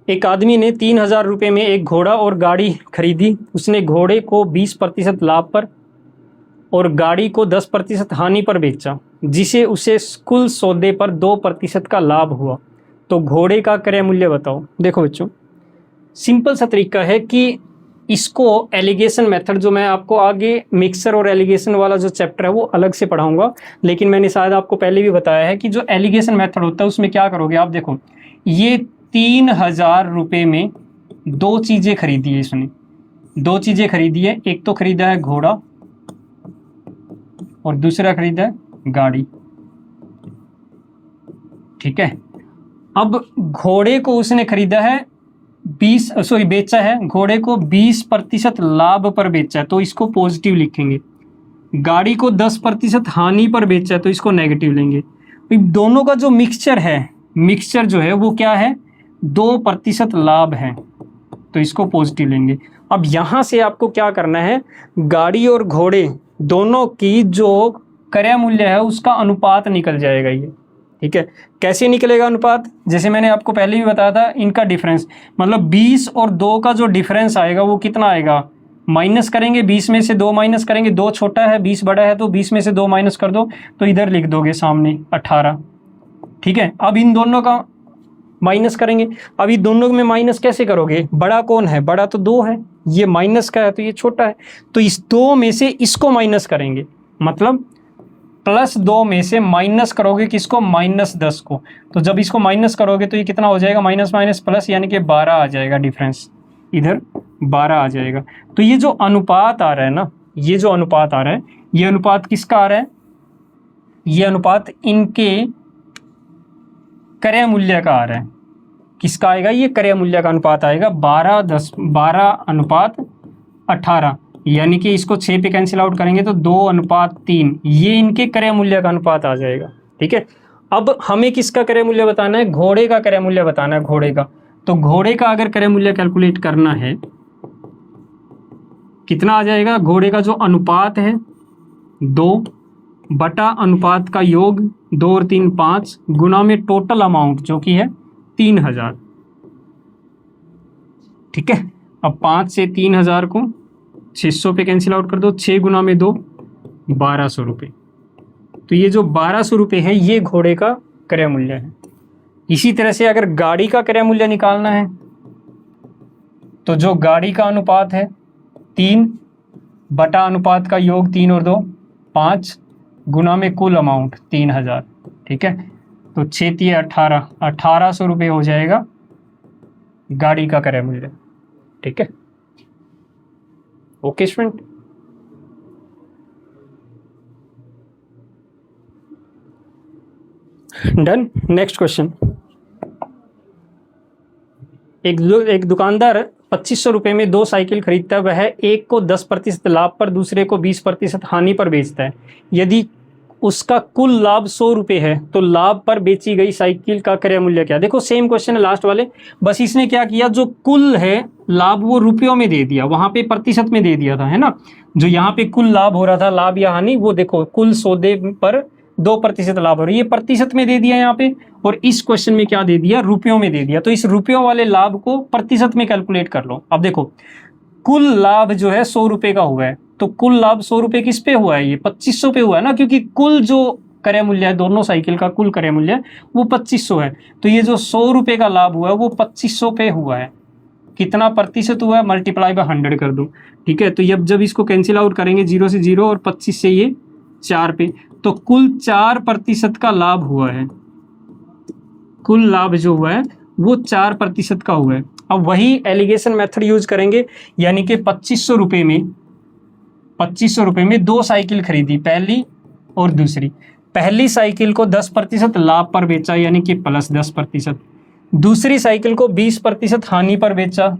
एक आदमी ने 3000 रुपये में एक घोड़ा और गाड़ी खरीदी। उसने घोड़े को 20% लाभ पर और गाड़ी को 10% हानि पर बेचा, जिसे उसे कुल सौदे पर 2% का लाभ हुआ। तो घोड़े का क्रय मूल्य बताओ। देखो बच्चों, सिंपल सा तरीका है कि इसको एलिगेशन मेथड, जो मैं आपको आगे मिक्सर और एलिगेशन वाला जो चैप्टर है वो अलग से पढ़ाऊंगा, लेकिन मैंने शायद आपको पहले भी बताया है कि जो एलिगेशन मेथड होता है उसमें क्या करोगे आप। देखो ये 3000 रुपये में दो चीज़ें खरीदी है इसने, दो चीज़ें खरीदी है, एक तो खरीदा है घोड़ा और दूसरा खरीदा है गाड़ी। ठीक है, अब घोड़े को उसने खरीदा है बेचा है, घोड़े को 20% लाभ पर बेचा है तो इसको पॉजिटिव लिखेंगे। गाड़ी को 10% हानि पर बेचा है तो इसको नेगेटिव लेंगे। दोनों का जो मिक्सचर है, मिक्सचर जो है वो क्या है, 2% लाभ है तो इसको पॉजिटिव लेंगे। अब यहाँ से आपको क्या करना है, गाड़ी और घोड़े दोनों की जो क्रय मूल्य है उसका अनुपात निकल जाएगा ये। ठीक है, कैसे निकलेगा अनुपात, जैसे मैंने आपको पहले भी बताया था, इनका डिफरेंस, मतलब 20 और 2 का जो डिफरेंस आएगा वो कितना आएगा, माइनस करेंगे, 20 में से 2 माइनस करेंगे, 2 छोटा है 20 बड़ा है, तो 20 में से 2 माइनस कर दो तो इधर लिख दोगे सामने 18। ठीक है, अब इन दोनों का माइनस करेंगे। अब ये दोनों में माइनस कैसे करोगे, बड़ा कौन है, बड़ा तो 2 है, ये माइनस का है तो ये छोटा है, तो इस 2 में से इसको माइनस करेंगे, मतलब +2 में से माइनस करोगे किसको, -10 को। तो जब इसको माइनस करोगे तो ये कितना हो जाएगा, माइनस माइनस प्लस, यानी कि 12 आ जाएगा डिफरेंस, इधर 12 आ जाएगा। तो ये जो अनुपात आ रहा है ना, ये जो अनुपात आ रहा है, ये अनुपात किसका आ रहा है, ये अनुपात इनके क्रय मूल्य का आ रहा है। किसका आएगा, ये क्रय मूल्य का अनुपात आएगा 12:18, यानी कि इसको 6 पे कैंसिल आउट करेंगे तो 2:3, ये इनके क्रय मूल्य का अनुपात आ जाएगा। ठीक है, अब हमें किसका क्रय मूल्य बताना है, घोड़े का क्रय मूल्य बताना है, घोड़े का। तो घोड़े का अगर क्रय मूल्य कैलकुलेट करना है कितना आ जाएगा, घोड़े का जो अनुपात है 2 बटा अनुपात का योग 2 और 3 5 गुना में टोटल अमाउंट जो कि है 3000। ठीक है, अब 5 से 3000 को 600 पे कैंसिल आउट कर दो, 6 गुना में 2 1200 रुपये। तो ये जो 1200 रुपये है ये घोड़े का क्रय मूल्य है। इसी तरह से अगर गाड़ी का क्रय मूल्य निकालना है तो जो गाड़ी का अनुपात है 3 बटा अनुपात का योग 3 और 2 5 गुना में कुल अमाउंट 3000। ठीक है, तो 6 3 1800 रुपये हो जाएगा गाड़ी का क्रय मूल्य। ठीक है, okay student. Done. Next question, एक दुकानदार 2500 रुपये में 2 साइकिल खरीदता है। वह एक को 10% लाभ पर, दूसरे को 20% हानि पर बेचता है। यदि उसका कुल लाभ 100 रुपये है तो लाभ पर बेची गई साइकिल का क्रय मूल्य क्या। देखो सेम क्वेश्चन है लास्ट वाले, बस इसने क्या किया, जो कुल है लाभ वो रुपयों में दे दिया, वहां पे प्रतिशत में दे दिया था, है ना। जो यहाँ पे कुल लाभ हो रहा था, लाभ या हानि, वो देखो कुल सौदे पर 2% लाभ हो रहा है, ये प्रतिशत में दे दिया यहाँ पे। और इस क्वेश्चन में क्या दे दिया, रुपयों में दे दिया। तो इस रुपयों वाले लाभ को प्रतिशत में कैलकुलेट कर लो। अब देखो कुल लाभ जो है 100 रुपये का हुआ है, तो कुल लाभ 100 रुपये किस पे हुआ है, ये 2500 पे हुआ है ना, क्योंकि कुल जो क्रय मूल्य है दोनों साइकिल का कुल क्रय मूल्य वो 2500 है। तो ये जो 100 रुपये का लाभ हुआ है वो 2500 पे हुआ है। कितना प्रतिशत हुआ है, मल्टीप्लाई बाय 100 कर दो। ठीक है, तो जब इसको कैंसिल आउट करेंगे 0 से 0 और 25 से ये 4 पे, तो कुल 4% का लाभ हुआ है। कुल लाभ जो हुआ है वो 4% का हुआ है। अब वही एलिगेशन मेथड यूज करेंगे, यानी कि 2500 रुपये में 2 साइकिल खरीदी, पहली और दूसरी। पहली साइकिल को 10% लाभ पर बेचा, यानी कि प्लस 10%। दूसरी साइकिल को 20% हानि पर बेचा,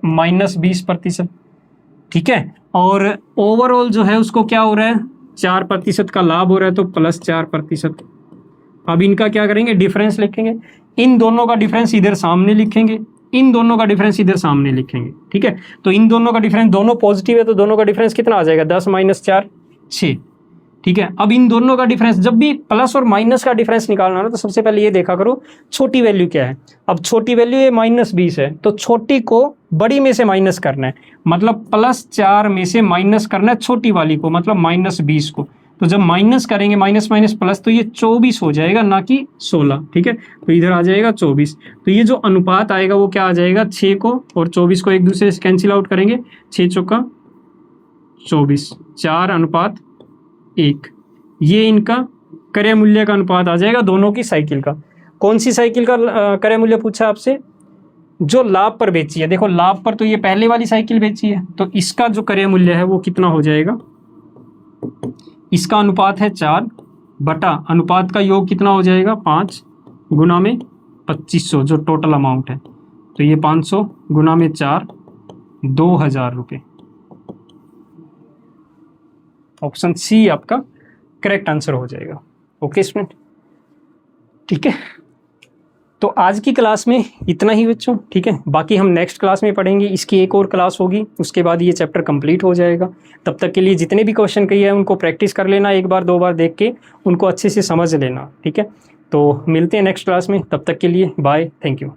माइनस 20%। ठीक है, और ओवरऑल जो है उसको क्या हो रहा है, 4% का लाभ हो रहा है, तो प्लस 4%। अब इनका क्या करेंगे, डिफरेंस लिखेंगे। इन दोनों का डिफरेंस इधर सामने लिखेंगे, इन दोनों का डिफरेंस इधर सामने लिखेंगे। ठीक है, तो इन दोनों का डिफरेंस, दोनों पॉजिटिव है तो दोनों का डिफरेंस कितना आ जाएगा, 10 - 4 6। ठीक है, अब इन दोनों का डिफरेंस, जब भी प्लस और माइनस का डिफरेंस निकालना ना तो सबसे पहले ये देखा करो छोटी वैल्यू क्या है। अब छोटी वैल्यू ये -20 है, तो छोटी को बड़ी में से माइनस करना है, मतलब +4 में से माइनस करना है छोटी वाली को, मतलब -20 को। तो जब माइनस करेंगे, माइनस माइनस प्लस, तो ये 24 हो जाएगा, ना कि 16। ठीक है, तो इधर आ जाएगा 24। तो ये जो अनुपात आएगा वो क्या आ जाएगा, 6 को और 24 को एक दूसरे से कैंसिल आउट करेंगे, 6 चौका 24, 4:1। ये इनका क्रय मूल्य का अनुपात आ जाएगा दोनों की साइकिल का। कौन सी साइकिल का क्रय मूल्य पूछा आपसे, जो लाभ पर बेची है। देखो लाभ पर तो ये पहले वाली साइकिल बेची है, तो इसका जो क्रय मूल्य है वो कितना हो जाएगा, इसका अनुपात है 4 बटा अनुपात का योग कितना हो जाएगा, 5 गुना में 2500 जो टोटल अमाउंट है। तो ये 500 गुना में 4, 2000 रुपये। ऑप्शन सी आपका करेक्ट आंसर हो जाएगा। ओके स्टूडेंट, ठीक है। तो आज की क्लास में इतना ही बच्चों, ठीक है। बाकी हम नेक्स्ट क्लास में पढ़ेंगे, इसकी एक और क्लास होगी, उसके बाद ये चैप्टर कंप्लीट हो जाएगा। तब तक के लिए जितने भी क्वेश्चन कही है उनको प्रैक्टिस कर लेना, एक बार 2 बार देख के उनको अच्छे से समझ लेना, ठीक है। तो मिलते हैं नेक्स्ट क्लास में, तब तक के लिए बाय, थैंक यू।